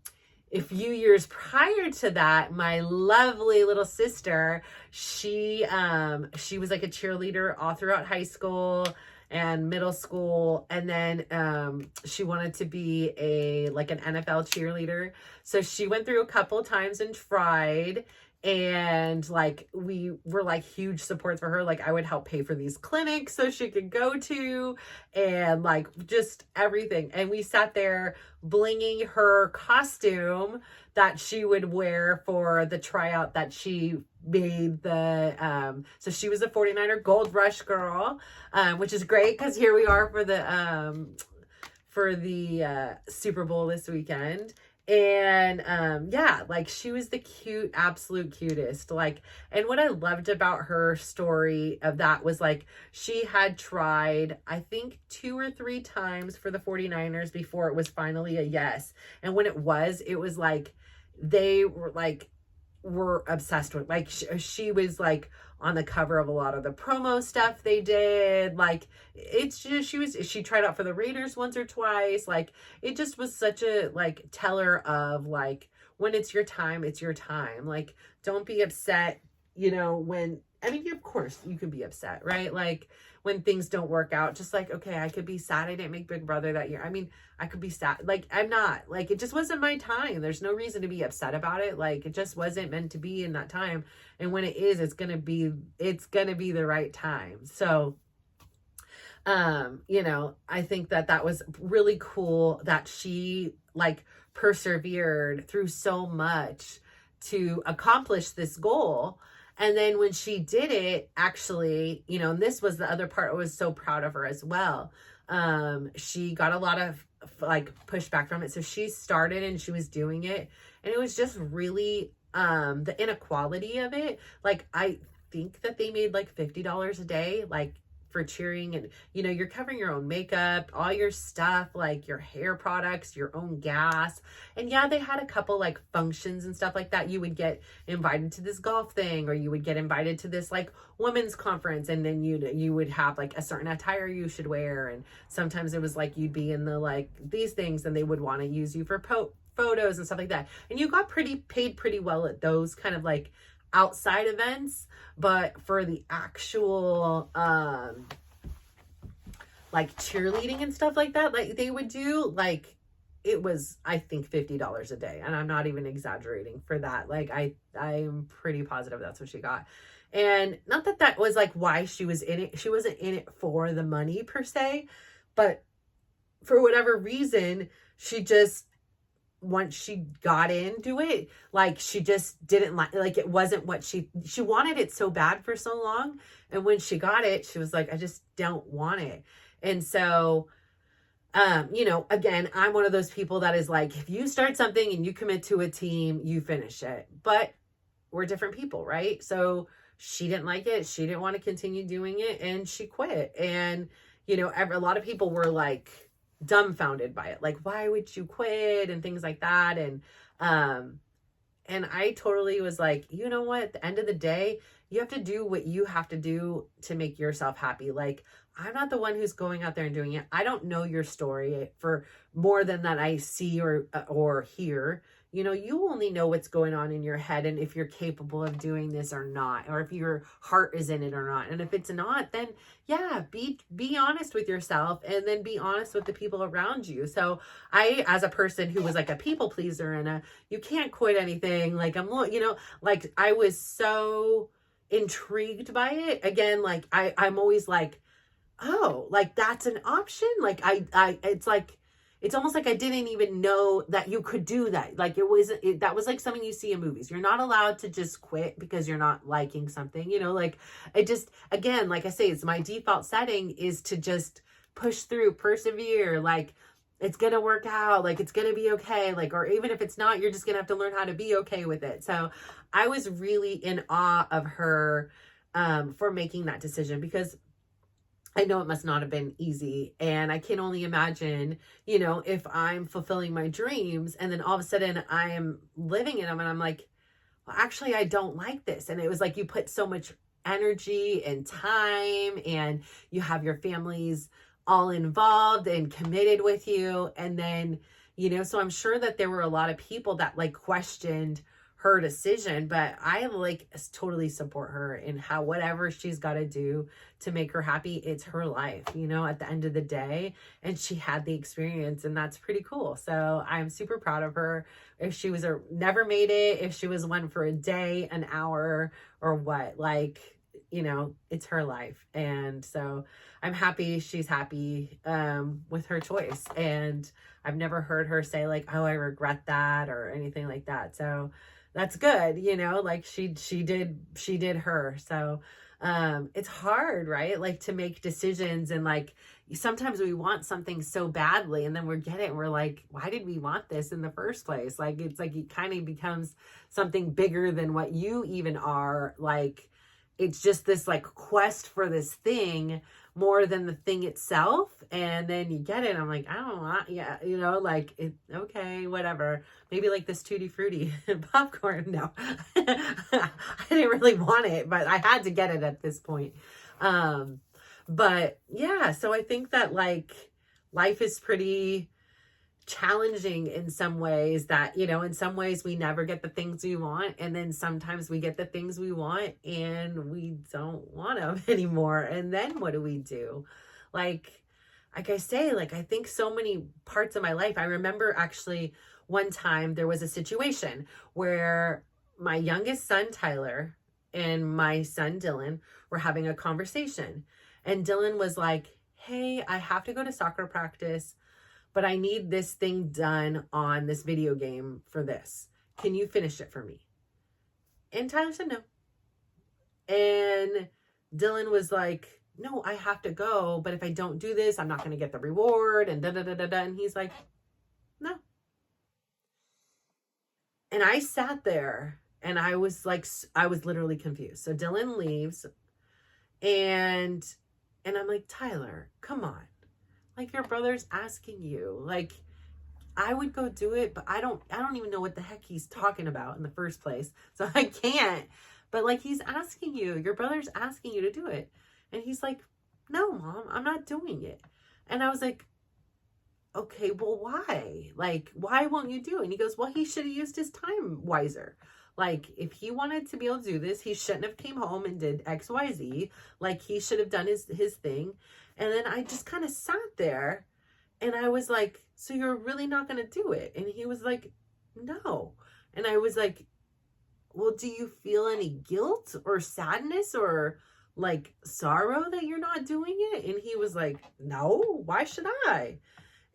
a few years prior to that, my lovely little sister, she was like a cheerleader all throughout high school and middle school, and then she wanted to be an NFL cheerleader. So she went through a couple times and tried, and like we were like huge support for her. Like I would help pay for these clinics so she could go to, and like just everything. And we sat there blinging her costume that she would wear for the tryout that she made. So she was a 49er Gold Rush girl, which is great because here we are for the Super Bowl this weekend. And yeah, like she was the absolute cutest. Like, and what I loved about her story of that was like she had tried, I think 2 or 3 times for the 49ers before it was finally a yes. And when it was like they were obsessed with, like she was like on the cover of a lot of the promo stuff they did. Like it's just, she tried out for the Raiders once or twice. Like it just was such a like teller of like, when it's your time, it's your time. Like don't be upset, when, I mean, of course you can be upset, right? Like when things don't work out, just like, okay, I could be sad I didn't make Big Brother that year. I mean, I could be sad. Like I'm not, like, it just wasn't my time. There's no reason to be upset about it. Like it just wasn't meant to be in that time. And when it is, it's going to be the right time. So, I think that was really cool that she like persevered through so much to accomplish this goal. And then when she did it, actually, and this was the other part I was so proud of her as well. She got a lot of like pushback from it. So she started and she was doing it, and it was just really the inequality of it. Like I think that they made like $50 a day, like for cheering, and you're covering your own makeup, all your stuff, like your hair products, your own gas. And yeah, they had a couple like functions and stuff like that. You would get invited to this golf thing, or you would get invited to this like women's conference, and then you would have like a certain attire you should wear. And sometimes it was like you'd be in the like these things, and they would want to use you for photos and stuff like that. And you got paid pretty well at those kind of like outside events. But for the actual like cheerleading and stuff like that, like they would do, like it was, I think, $50 a day, and I'm not even exaggerating for that. Like I'm pretty positive that's what she got. And not that was like why she was in it. She wasn't in it for the money per se, but for whatever reason, she just, once she got into it, like she just didn't like it wasn't what she wanted it so bad for so long. And when she got it, she was like, I just don't want it. And so, again, I'm one of those people that is like, if you start something and you commit to a team, you finish it. But we're different people, right? So she didn't like it. She didn't want to continue doing it, and she quit. And, a lot of people were like dumbfounded by it. Like, why would you quit and things like that. And I totally was like, you know what? At the end of the day, you have to do what you have to do to make yourself happy. Like, I'm not the one who's going out there and doing it. I don't know your story for more than that I see or hear. You only know what's going on in your head, and if you're capable of doing this or not, or if your heart is in it or not. And if it's not, then yeah, be honest with yourself, and then be honest with the people around you. So I, as a person who was like a people pleaser and you can't quit anything, like like I was so intrigued by it. Again, like I'm always like, oh, like that's an option. Like it's like, it's almost like I didn't even know that you could do that. Like that was like something you see in movies. You're not allowed to just quit because you're not liking something, like it just, again, like I say, it's my default setting is to just push through, persevere. Like it's going to work out. Like it's going to be okay. Like, or even if it's not, you're just going to have to learn how to be okay with it. So I was really in awe of her, for making that decision, because I know it must not have been easy. And I can only imagine, if I'm fulfilling my dreams and then all of a sudden I am living in them and I'm like, well, actually, I don't like this. And it was like, you put so much energy and time, and you have your families all involved and committed with you. And then, you know, so I'm sure that there were a lot of people that like questioned her decision, but I like totally support her in how whatever she's got to do to make her happy. It's her life, you know, at the end of the day, and she had the experience, and that's pretty cool. So I'm super proud of her. If she was never made it, if she was one for a day, an hour, or what, like, you know, it's her life. And so I'm happy she's happy with her choice. And I've never heard her say like, oh, I regret that or anything like that. So that's good, you know, like she did her. So it's hard, right? Like to make decisions, and like sometimes we want something so badly and then we get it and we're like, why did we want this in the first place? Like it's like it kind of becomes something bigger than what you even are. Like it's just this like quest for this thing more than the thing itself. And then you get it. I'm like, I don't want, yeah, you know, like it, okay, whatever. Maybe like this Tutti Frutti popcorn. No, I didn't really want it, but I had to get it at this point. But yeah, so I think that like life is pretty challenging in some ways, that, you know, in some ways we never get the things we want, and then sometimes we get the things we want and we don't want them anymore. And then what do we do? Like I say, like I think so many parts of my life, I remember actually one time there was a situation where my youngest son Tyler and my son Dylan were having a conversation, and Dylan was like, hey, I have to go to soccer practice, but I need this thing done on this video game for this. Can you finish it for me? And Tyler said no. And Dylan was like, no, I have to go, but if I don't do this, I'm not going to get the reward, and da-da-da-da-da. And he's like, no. And I sat there and I was like, I was literally confused. So Dylan leaves, and I'm like, Tyler, come on. Like your brother's asking you. Like I would go do it, but I don't even know what the heck he's talking about in the first place. So I can't. But like he's asking you, your brother's asking you to do it. And he's like, no, Mom, I'm not doing it. And I was like, okay, well, why? Like, why won't you do it? And he goes, well, he should have used his time wiser. Like, if he wanted to be able to do this, he shouldn't have came home and did X, Y, Z. Like, he should have done his thing. And then I just kind of sat there and I was like, so you're really not going to do it? And he was like, no. And I was like, well, do you feel any guilt or sadness or like sorrow that you're not doing it? And he was like, no, why should I?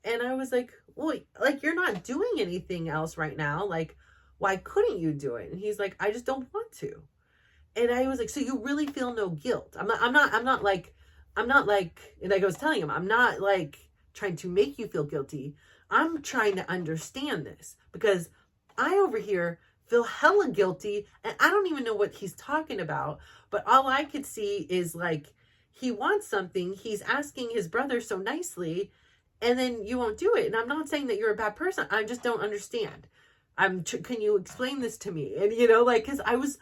And I was like, well, like you're not doing anything else right now. Like, why couldn't you do it? And he's like, I just don't want to. And I was like, so you really feel no guilt? I'm not like, and I was telling him, I'm not like trying to make you feel guilty. I'm trying to understand this because I over here feel hella guilty and I don't even know what he's talking about. But all I could see is like, he wants something. He's asking his brother so nicely, and then you won't do it. And I'm not saying that you're a bad person. I just don't understand. Can you explain this to me? And you know, like, cause I was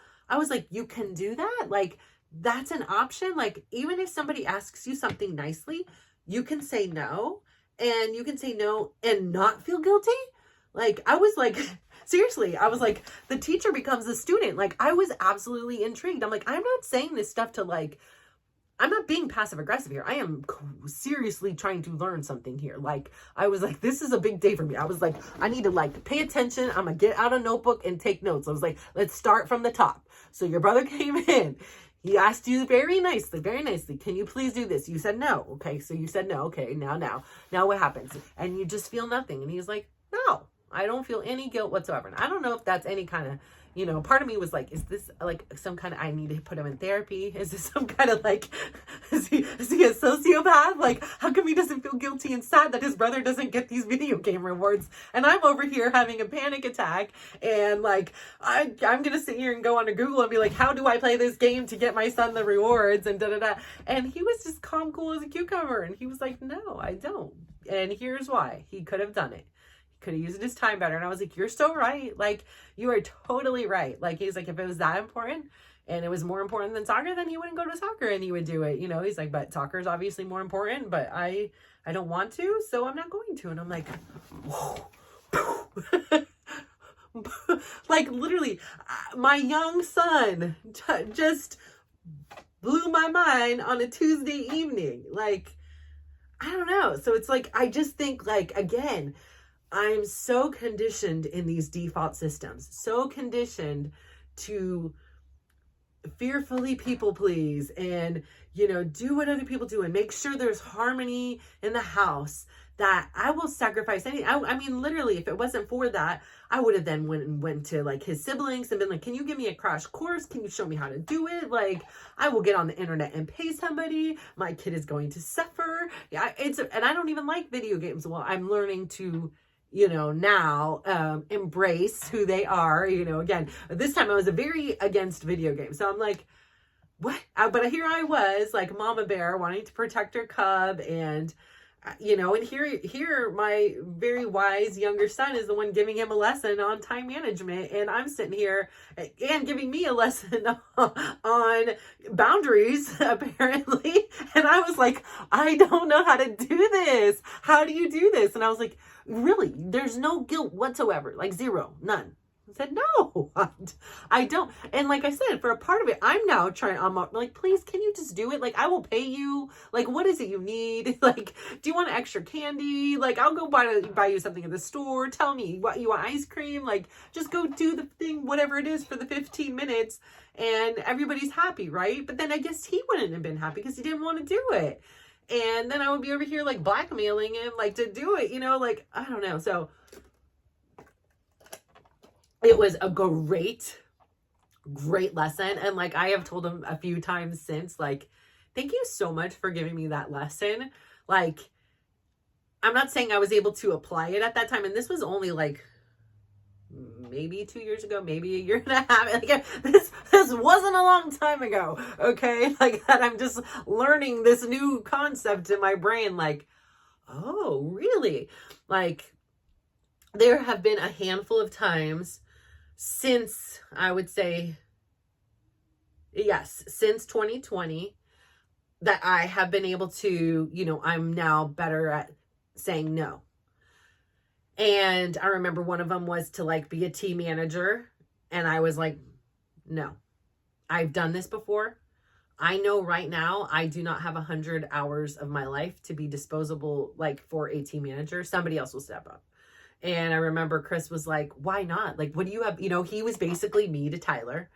like, you can do that? Like, that's an option. Like, even if somebody asks you something nicely, you can say no, and you can say no and not feel guilty. Like, I was like, seriously, I was like, the teacher becomes the student. Like, I was absolutely intrigued. I'm like, I'm not saying this stuff to like, I'm not being passive aggressive here. I am seriously trying to learn something here. Like, I was like, this is a big day for me. I was like, I need to like pay attention. I'm gonna get out a notebook and take notes. I was like, let's start from the top. So your brother came in. He asked you very nicely, can you please do this? You said no. Okay, so you said no. Okay, now what happens? And you just feel nothing. And he's like, no, I don't feel any guilt whatsoever. And I don't know if that's any kind of, you know, part of me was like, is this like some kind of, I need to put him in therapy? Is this some kind of like, is he a sociopath? Like, how come he doesn't feel guilty and sad that his brother doesn't get these video game rewards? And I'm over here having a panic attack. And like, I'm going to sit here and go on to Google and be like, how do I play this game to get my son the rewards? And da-da-da. And he was just calm, cool as a cucumber. And he was like, no, I don't. And here's why. He could have done it. Could have used his time better. And I was like, you're so right. Like, you are totally right. Like, he's like, if it was that important and it was more important than soccer, then he wouldn't go to soccer and he would do it. You know, he's like, but soccer is obviously more important, but I don't want to, so I'm not going to. And I'm like, whoa, Like literally, my young son just blew my mind on a Tuesday evening. Like, I don't know. So it's like, I just think like, again, I'm so conditioned in these default systems, so conditioned to fearfully people please and, you know, do what other people do and make sure there's harmony in the house, that I will sacrifice anything. I mean, literally, if it wasn't for that, I would have then went to like his siblings and been like, can you give me a crash course? Can you show me how to do it? Like, I will get on the internet and pay somebody. My kid is going to suffer. Yeah, and I don't even like video games. Well, I'm learning to, you know, now embrace who they are. You know, again, this time I was very against video games. So I'm like, what? But here I was, like mama bear wanting to protect her cub, and you know, and here my very wise younger son is the one giving him a lesson on time management, and I'm sitting here and giving me a lesson on boundaries apparently. And I was like, I don't know how to do this. How do you do this? And I was like, really, there's no guilt whatsoever, like zero, none. I said, no, I don't. And like I said, for a part of it, I'm now trying, I'm like, please, can you just do it? Like, I will pay you. Like, what is it you need? Like, do you want extra candy? Like, I'll go buy you something at the store. Tell me what you want, ice cream? Like, just go do the thing, whatever it is, for the 15 minutes and everybody's happy, right? But then I guess he wouldn't have been happy because he didn't want to do it. And then I would be over here like blackmailing him, like, to do it, you know, like, I don't know. So it was a great lesson. And like, I have told him a few times since, like, thank you so much for giving me that lesson. Like, I'm not saying I was able to apply it at that time. And this was only like maybe 2 years ago, maybe a year and a half. Like, this wasn't a long time ago. Okay. Like, that I'm just learning this new concept in my brain. Like, oh, really? Like, there have been a handful of times since, I would say, yes, since 2020 that I have been able to, you know, I'm now better at saying no. And I remember one of them was to like be a team manager. And I was like, no, I've done this before. I know right now I do not have 100 hours of my life to be disposable, like, for a team manager. Somebody else will step up. And I remember Chris was like, why not? Like, what do you have? You know, he was basically me to Tyler.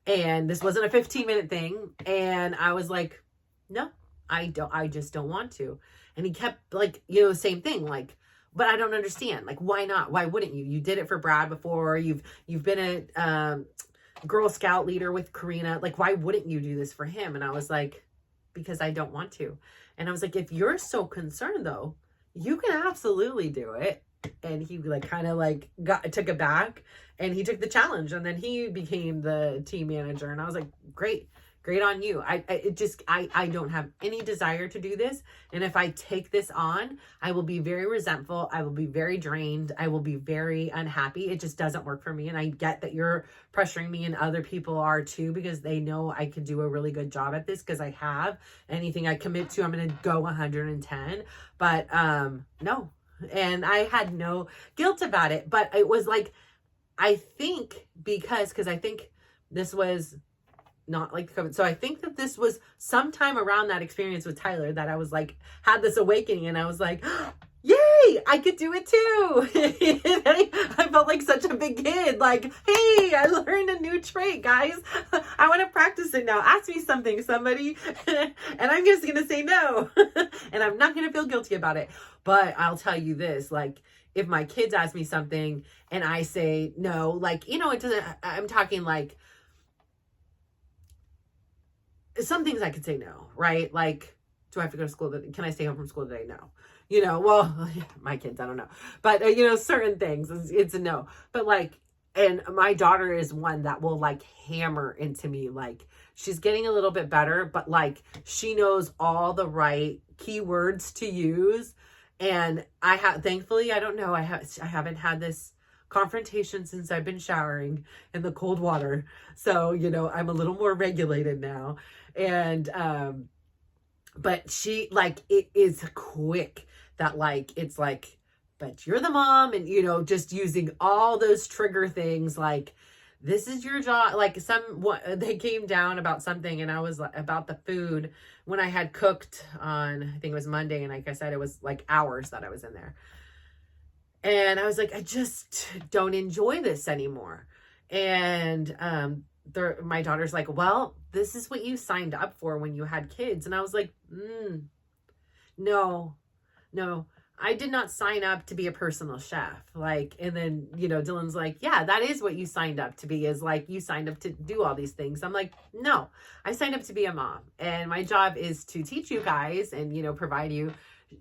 And this wasn't a 15-minute thing. And I was like, no, I just don't want to. And he kept like, you know, the same thing. Like, but I don't understand. Like, why not? Why wouldn't you? You did it for Brad before. You've been a Girl Scout leader with Karina. Like, why wouldn't you do this for him? And I was like, because I don't want to. And I was like, if you're so concerned though, you can absolutely do it. And he like kind of like took it back, and he took the challenge, and then he became the team manager. And I was like, great on you. I don't have any desire to do this. And if I take this on, I will be very resentful. I will be very drained. I will be very unhappy. It just doesn't work for me. And I get that you're pressuring me, and other people are too, because they know I could do a really good job at this, because I have. Anything I commit to, I'm going to go 110. But no. And I had no guilt about it. But it was like, I think because I think this was not like COVID. So I think that this was sometime around that experience with Tyler that I was like, had this awakening, and I was like, yay, I could do it too. I felt like such a big kid. Like, hey, I learned a new trait, guys. I want to practice it now. Ask me something, somebody. And I'm just going to say no. And I'm not going to feel guilty about it. But I'll tell you this, like, if my kids ask me something and I say no, like, you know, it doesn't, I'm talking like, some things I could say no, right? Like, do I have to go to school? Can I stay home from school today? No. You know, well, my kids, I don't know. But, you know, certain things, it's a no. But like, and my daughter is one that will like hammer into me. Like, she's getting a little bit better, but like, she knows all the right keywords to use. And thankfully, I don't know, I haven't had this confrontation since I've been showering in the cold water. So, you know, I'm a little more regulated now. And, but she, like, it is quick that like, it's like but you're the mom, and just using all those trigger things, like, this is your job. Like, they came down about something, and I was like, about the food, when I had cooked on, I think it was Monday, and like I said, it was like hours that I was in there, and I was like, I just don't enjoy this anymore. And my daughter's like, well, this is what you signed up for when you had kids. And I was like, no, I did not sign up to be a personal chef. Like, and then, Dylan's like, yeah, that is what you signed up to be, is like, you signed up to do all these things. I'm like, no, I signed up to be a mom, and my job is to teach you guys and, provide you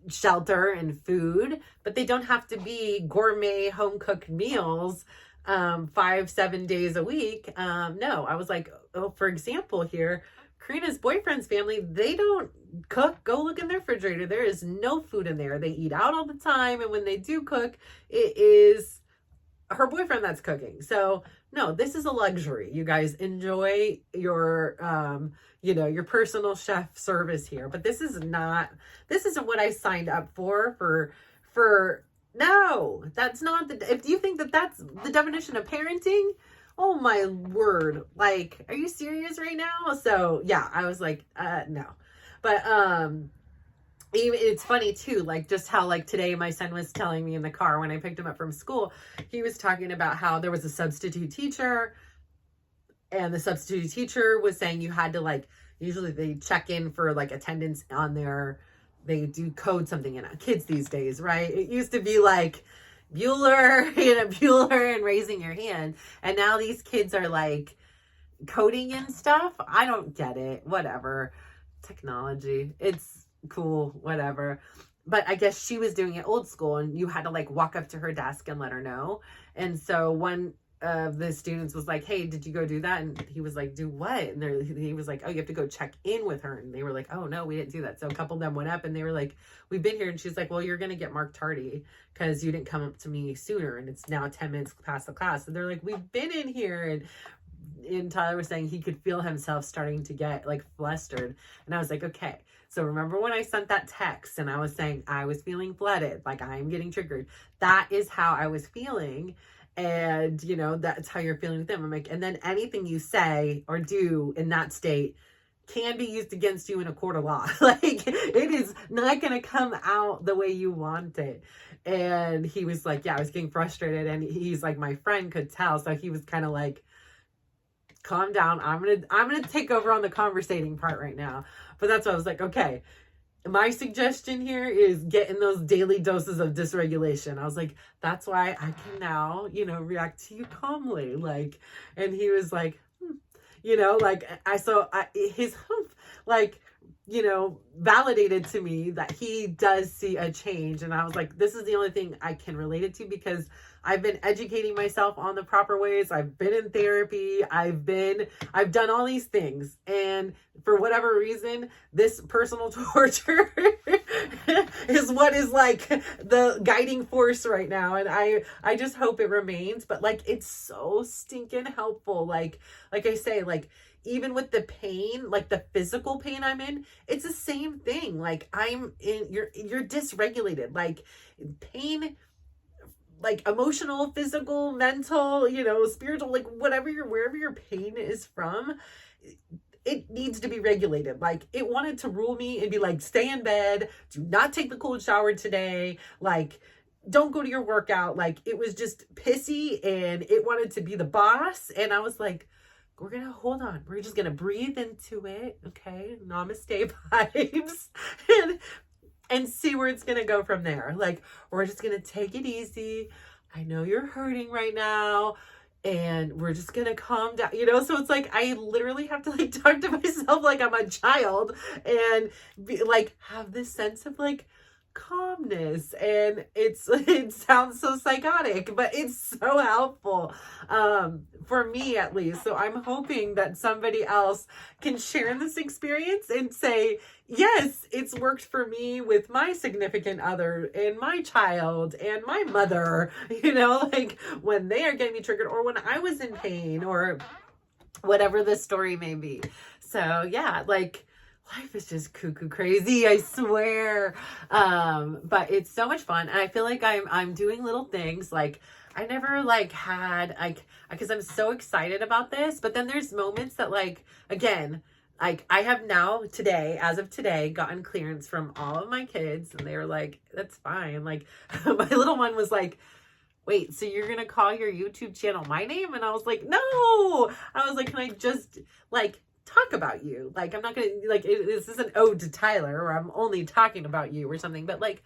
shelter and food, but they don't have to be gourmet home cooked meals 5-7 days a week. No, I was like, for example, here, Karina's boyfriend's family, they don't cook. Go look in their refrigerator. There is no food in there. They eat out all the time. And when they do cook, it is her boyfriend that's cooking. So no, this is a luxury. You guys enjoy your, your personal chef service here, but this isn't what I signed up for, no, that's not if you think that that's the definition of parenting, oh my word, like, are you serious right now? So yeah, I was like, no. But even, it's funny too, like, just how, like, today my son was telling me in the car when I picked him up from school, he was talking about how there was a substitute teacher, and the substitute teacher was saying you had to, like, usually they check in for, like, attendance on they do code something in kids these days, right? It used to be like Bueller and raising your hand. And now these kids are like coding and stuff. I don't get it. Whatever. Technology. It's cool. Whatever. But I guess she was doing it old school, and you had to like walk up to her desk and let her know. And so one of the students was like, hey, did you go do that? And he was like, do what? And he was like, oh, you have to go check in with her. And they were like, oh no, we didn't do that. So a couple of them went up, and they were like, we've been here. And she's like, well, you're going to get marked tardy because you didn't come up to me sooner. And it's now 10 minutes past the class. And they're like, we've been in here. And Tyler was saying he could feel himself starting to get like flustered. And I was like, okay. So remember when I sent that text and I was saying I was feeling flooded, like I am getting triggered. That is how I was feeling. And, that's how you're feeling with them. I'm like, and then anything you say or do in that state can be used against you in a court of law. Like, it is not going to come out the way you want it. And he was like, yeah, I was getting frustrated. And he's like, my friend could tell. So he was kind of like, calm down. I'm going to take over on the conversating part right now. But that's why I was like, okay. My suggestion here is getting those daily doses of dysregulation. I was like, that's why I can now, react to you calmly. Like, and he was like, like his like, validated to me that he does see a change. And I was like, this is the only thing I can relate it to, because I've been educating myself on the proper ways. I've been in therapy. I've done all these things. And for whatever reason, this personal torture is what is like the guiding force right now. And I just hope it remains, but like, it's so stinking helpful. Like I say, like, even with the pain, like the physical pain I'm in, it's the same thing. Like you're dysregulated, like pain, like emotional, physical, mental, spiritual, like wherever your pain is from, it needs to be regulated. Like, it wanted to rule me and be like, stay in bed, do not take the cold shower today, like, don't go to your workout. Like, it was just pissy and it wanted to be the boss. And I was like, we're going to hold on. We're just going to breathe into it. Okay. Namaste vibes. And see where it's going to go from there. Like, we're just going to take it easy. I know you're hurting right now, and we're just going to calm down, So it's like, I literally have to like talk to myself like I'm a child and be, like, have this sense of like calmness. And it sounds so psychotic, but it's so helpful for me, at least. So I'm hoping that somebody else can share this experience and say, yes, it's worked for me with my significant other and my child and my mother, like when they are getting me triggered, or when I was in pain, or whatever the story may be. So yeah, like, life is just cuckoo crazy, I swear. But it's so much fun. And I feel like I'm doing little things like I never like had like because I'm so excited about this, but then there's moments that like again, like I have now today, as of today, gotten clearance from all of my kids and they were like, that's fine. Like my little one was like, wait, so you're gonna call your YouTube channel my name? And I was like, no. I was like, can I just like talk about you? Like, I'm not gonna like this is an ode to Tyler, or I'm only talking about you or something. But like,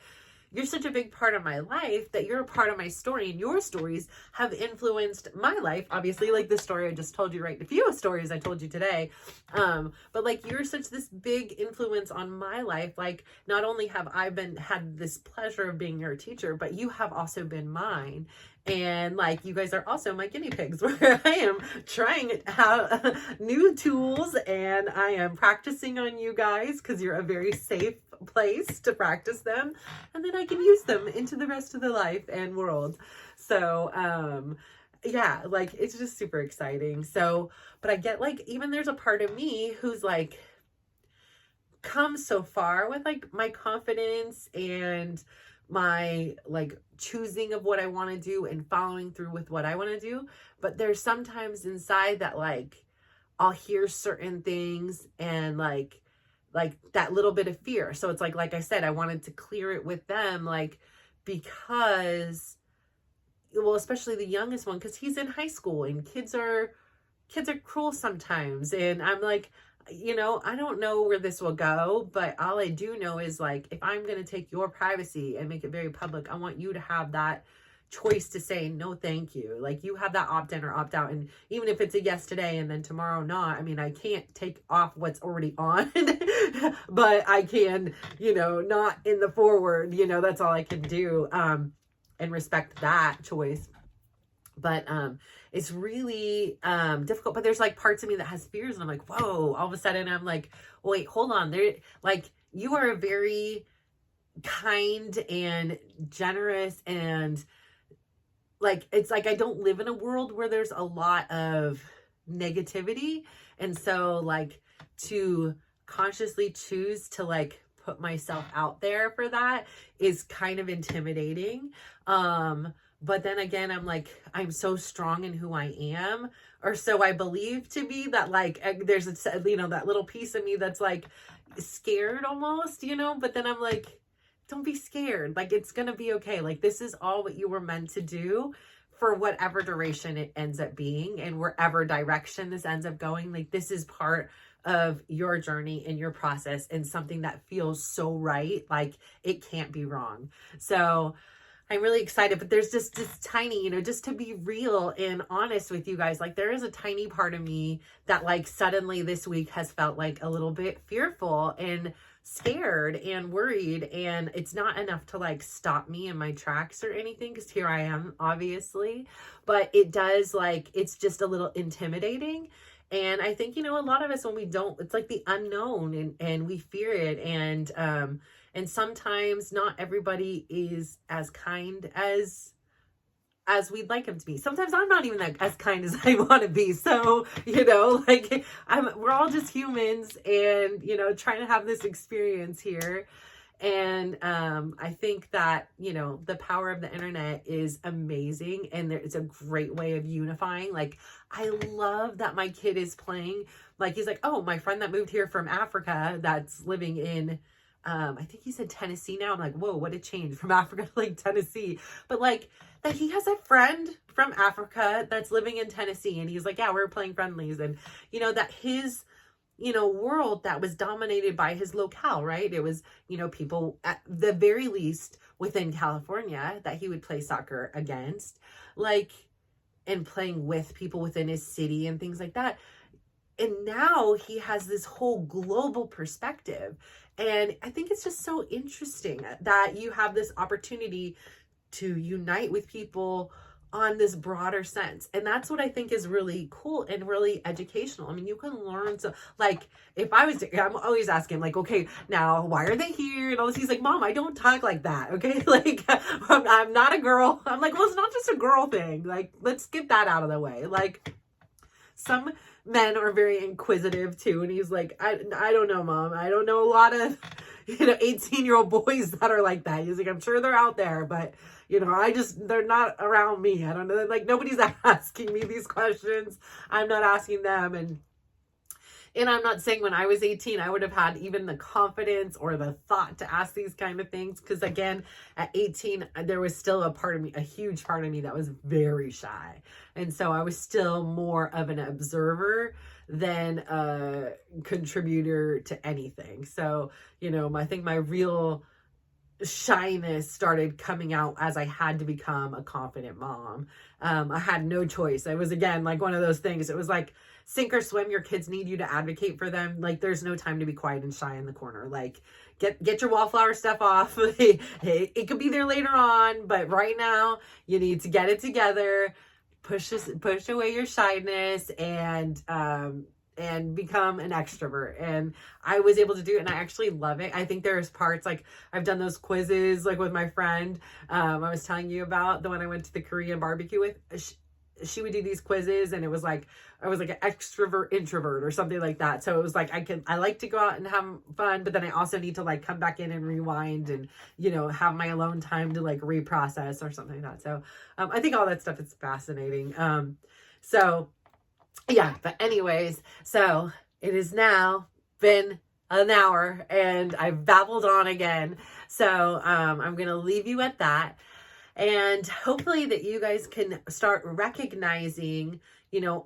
you're such a big part of my life that you're a part of my story, and your stories have influenced my life. Obviously, like the story I just told you, right? A few stories I told you today. But like you're such this big influence on my life. Like not only have I had this pleasure of being your teacher, but you have also been mine. And like you guys are also my guinea pigs where I am trying out new tools and I am practicing on you guys because you're a very safe place to practice them. And then I can use them into the rest of the life and world. So, yeah, like it's just super exciting. So, but I get like, even there's a part of me who's like, come so far with like my confidence and my like choosing of what I want to do and following through with what I want to do. But there's sometimes inside that like I'll hear certain things and like that little bit of fear. So it's like I said, I wanted to clear it with them, like, because, well, especially the youngest one, because he's in high school and kids are cruel sometimes. And I'm like, you know, I don't know where this will go, but all I do know is like, if I'm going to take your privacy and make it very public, I want you to have that choice to say, no, thank you. Like you have that opt in or opt out. And even if it's a yes today and then tomorrow not, I mean, I can't take off what's already on, but I can, you know, not in the forward, you know, that's all I can do, and respect that choice. But, it's really, difficult, but there's like parts of me that has fears and I'm like, whoa, all of a sudden I'm like, wait, hold on there. Like you are a very kind and generous and like, it's like, I don't live in a world where there's a lot of negativity. And so like to consciously choose to like put myself out there for that is kind of intimidating. But then again, I'm like, I'm so strong in who I am, or so I believe to be, that like, there's a, you know, that little piece of me that's like scared almost, you know, but then I'm like, don't be scared. Like, it's going to be okay. Like, this is all what you were meant to do for whatever duration it ends up being and wherever direction this ends up going. Like, this is part of your journey and your process and something that feels so right. Like, it can't be wrong. So I'm really excited, but there's just this tiny, you know, just to be real and honest with you guys, like there is a tiny part of me that like suddenly this week has felt like a little bit fearful and scared and worried, and it's not enough to like stop me in my tracks or anything, because here I am, obviously, but it does, like, it's just a little intimidating. And I think, you know, a lot of us, when we don't, it's like the unknown, and we fear it, and sometimes not everybody is as kind as we'd like them to be. Sometimes I'm not even as kind as I want to be. So, you know, like we're all just humans and, you know, trying to have this experience here. And I think that, you know, the power of the internet is amazing, and it's a great way of unifying. Like, I love that my kid is playing, like, he's like, oh, my friend that moved here from Africa that's living in, I think he said Tennessee now. I'm like, whoa, what a change from Africa to like Tennessee. But like, that he has a friend from Africa that's living in Tennessee, and he's like, yeah, we're playing friendlies. And, you know, that his, you know, world that was dominated by his locale, right? It was, you know, people at the very least within California that he would play soccer against, like, and playing with people within his city and things like that. And now he has this whole global perspective. And I think it's just so interesting that you have this opportunity to unite with people on this broader sense. And that's what I think is really cool and really educational. I mean, you can learn. So like, if I was, I'm always asking, like, okay, now why are they here? And all this. He's like, Mom, I don't talk like that. Okay. Like, I'm not a girl. I'm like, well, it's not just a girl thing. Like, let's get that out of the way. Like, some men are very inquisitive too. And he's like, I don't know, Mom. I don't know a lot of, 18-year-old boys that are like that. He's like, I'm sure they're out there, but they're not around me. I don't know. Like, nobody's asking me these questions. I'm not asking them. And I'm not saying when I was 18, I would have had even the confidence or the thought to ask these kind of things. Because again, at 18, there was still a huge part of me that was very shy. And so I was still more of an observer than a contributor to anything. So, I think my real shyness started coming out as I had to become a confident mom. I had no choice. It was, again, like one of those things. It was like sink or swim. Your kids need you to advocate for them. Like, there's no time to be quiet and shy in the corner. Like, get your wallflower stuff off. It could be there later on, but right now you need to get it together, push away your shyness, and become an extrovert. And I was able to do it, and I actually love it. I think there's parts, like I've done those quizzes, like with my friend, I was telling you about, the one I went to the Korean barbecue with. She would do these quizzes, and it was like, I was like an extrovert introvert or something like that. So it was like, I like to go out and have fun, but then I also need to like come back in and rewind and, have my alone time to like reprocess or something like that. So I think all that stuff is fascinating. So yeah, but anyways, so it has now been an hour and I've babbled on again. So I'm going to leave you at that. And hopefully that you guys can start recognizing,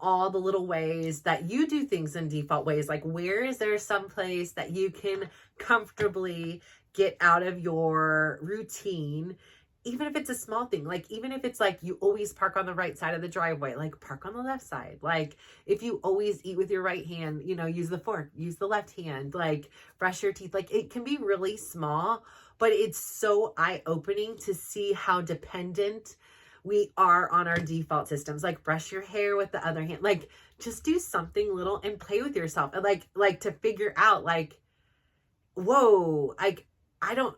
all the little ways that you do things in default ways. Like, where is there some place that you can comfortably get out of your routine, even if it's a small thing. Like, even if it's like you always park on the right side of the driveway, like park on the left side. Like, if you always eat with your right hand, use the fork, use the left hand, like brush your teeth. Like, it can be really small, but it's so eye-opening to see how dependent we are on our default systems. Like, brush your hair with the other hand. Like, just do something little and play with yourself. And like to figure out, like, whoa, like, I don't,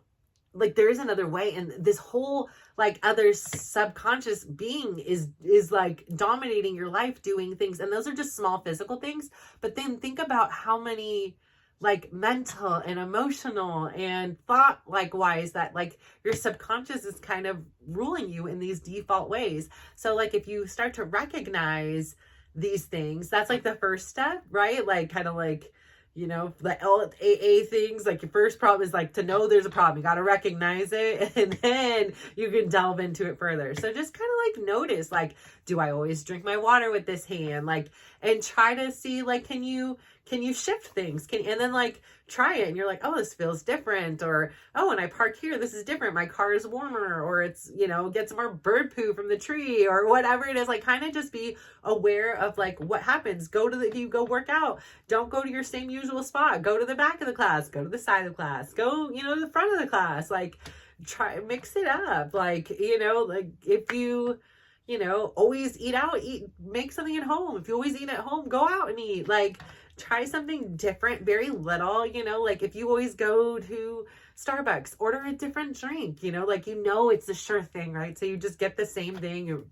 like, there is another way. And this whole, like, other subconscious being is like dominating your life, doing things. And those are just small physical things. But then think about how many, like, mental and emotional and thought likewise that, like, your subconscious is kind of ruling you in these default ways. So, like, if you start to recognize these things, that's like the first step, right? Like, kind of like, the AA things, like, your first problem is like to know there's a problem. You got to recognize it, and then you can delve into it further. So just kind of like notice, like, do I always drink my water with this hand? Like, and try to see, like, can you shift things? And then like try it, and you're like, oh, this feels different, or oh, when I park here, this is different. My car is warmer, or it's, get some more bird poo from the tree, or whatever it is. Like, kind of just be aware of like what happens. You go work out. Don't go to your same usual spot. Go to the back of the class. Go to the side of the class. Go, to the front of the class. Like, try mix it up. Like, like if you always eat out, make something at home. If you always eat at home, go out and eat. Like, try something different, very little, like if you always go to Starbucks, order a different drink, like, it's a sure thing, right? So you just get the same thing,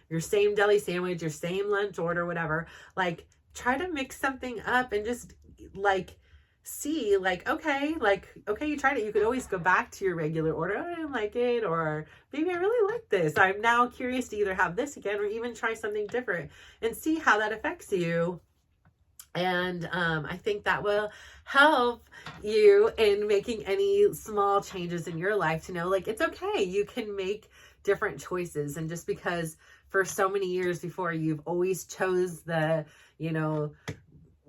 your same deli sandwich, your same lunch order, whatever. Like, try to mix something up and just like see, like, okay, you tried it. You could always go back to your regular order. Oh, I didn't like it, or maybe I really like this. I'm now curious to either have this again or even try something different and see how that affects you. And I think that will help you in making any small changes in your life to know, like, it's okay. You can make different choices. And just because for so many years before you've always chose the,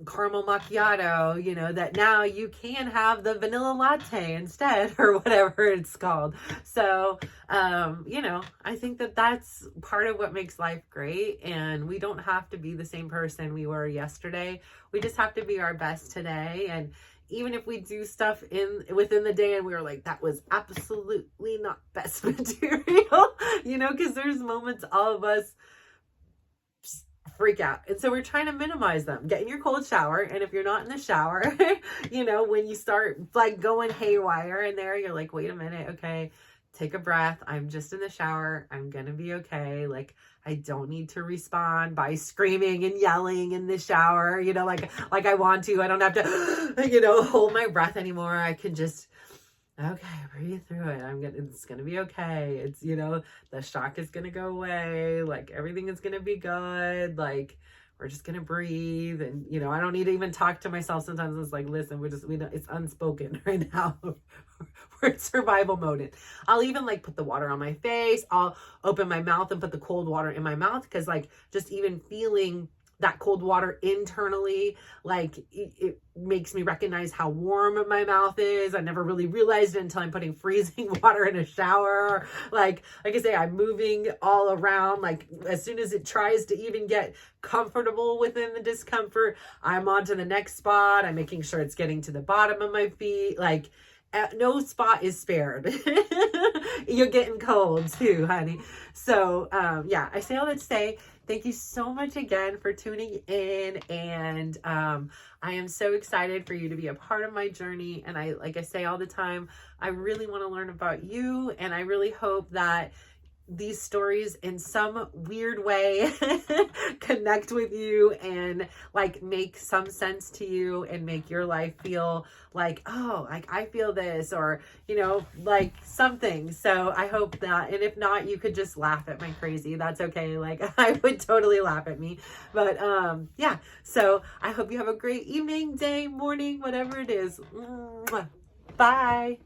caramel macchiato, that now you can have the vanilla latte instead, or whatever it's called. So, I think that that's part of what makes life great. And we don't have to be the same person we were yesterday. We just have to be our best today. And even if we do stuff within the day and we were like, that was absolutely not best material, because there's moments all of us freak out. And so we're trying to minimize them. Get in your cold shower. And if you're not in the shower, when you start like going haywire in there, you're like, wait a minute. Okay. take a breath. I'm just in the shower. I'm going to be okay. Like, I don't need to respond by screaming and yelling in the shower, you know, like I want to. I don't have to, you know, hold my breath anymore. I can just, okay, breathe through it. It's gonna be okay. It's, you know, the shock is gonna go away. Like, everything is gonna be good. Like, we're just gonna breathe. And, you know, I don't need to even talk to myself. Sometimes it's like, listen, we know it's unspoken right now. We're in survival mode. I'll even like put the water on my face. I'll open my mouth and put the cold water in my mouth. Cause like, just even feeling that cold water internally, like it makes me recognize how warm my mouth is. I never really realized it until I'm putting freezing water in a shower. Like I say, I'm moving all around. Like, as soon as it tries to even get comfortable within the discomfort, I'm on to the next spot. I'm making sure it's getting to the bottom of my feet. Like, no spot is spared. You're getting cold too, honey. So yeah, I say all that to say, thank you so much again for tuning in. And I am so excited for you to be a part of my journey. And like I say all the time, I really want to learn about you. And I really hope that these stories in some weird way connect with you and like make some sense to you and make your life feel like, oh, like I feel this, or, you know, like something. So I hope that, and if not, you could just laugh at my crazy. That's okay. Like, I would totally laugh at me. But yeah, so I hope you have a great evening, day, morning, whatever it is. Bye.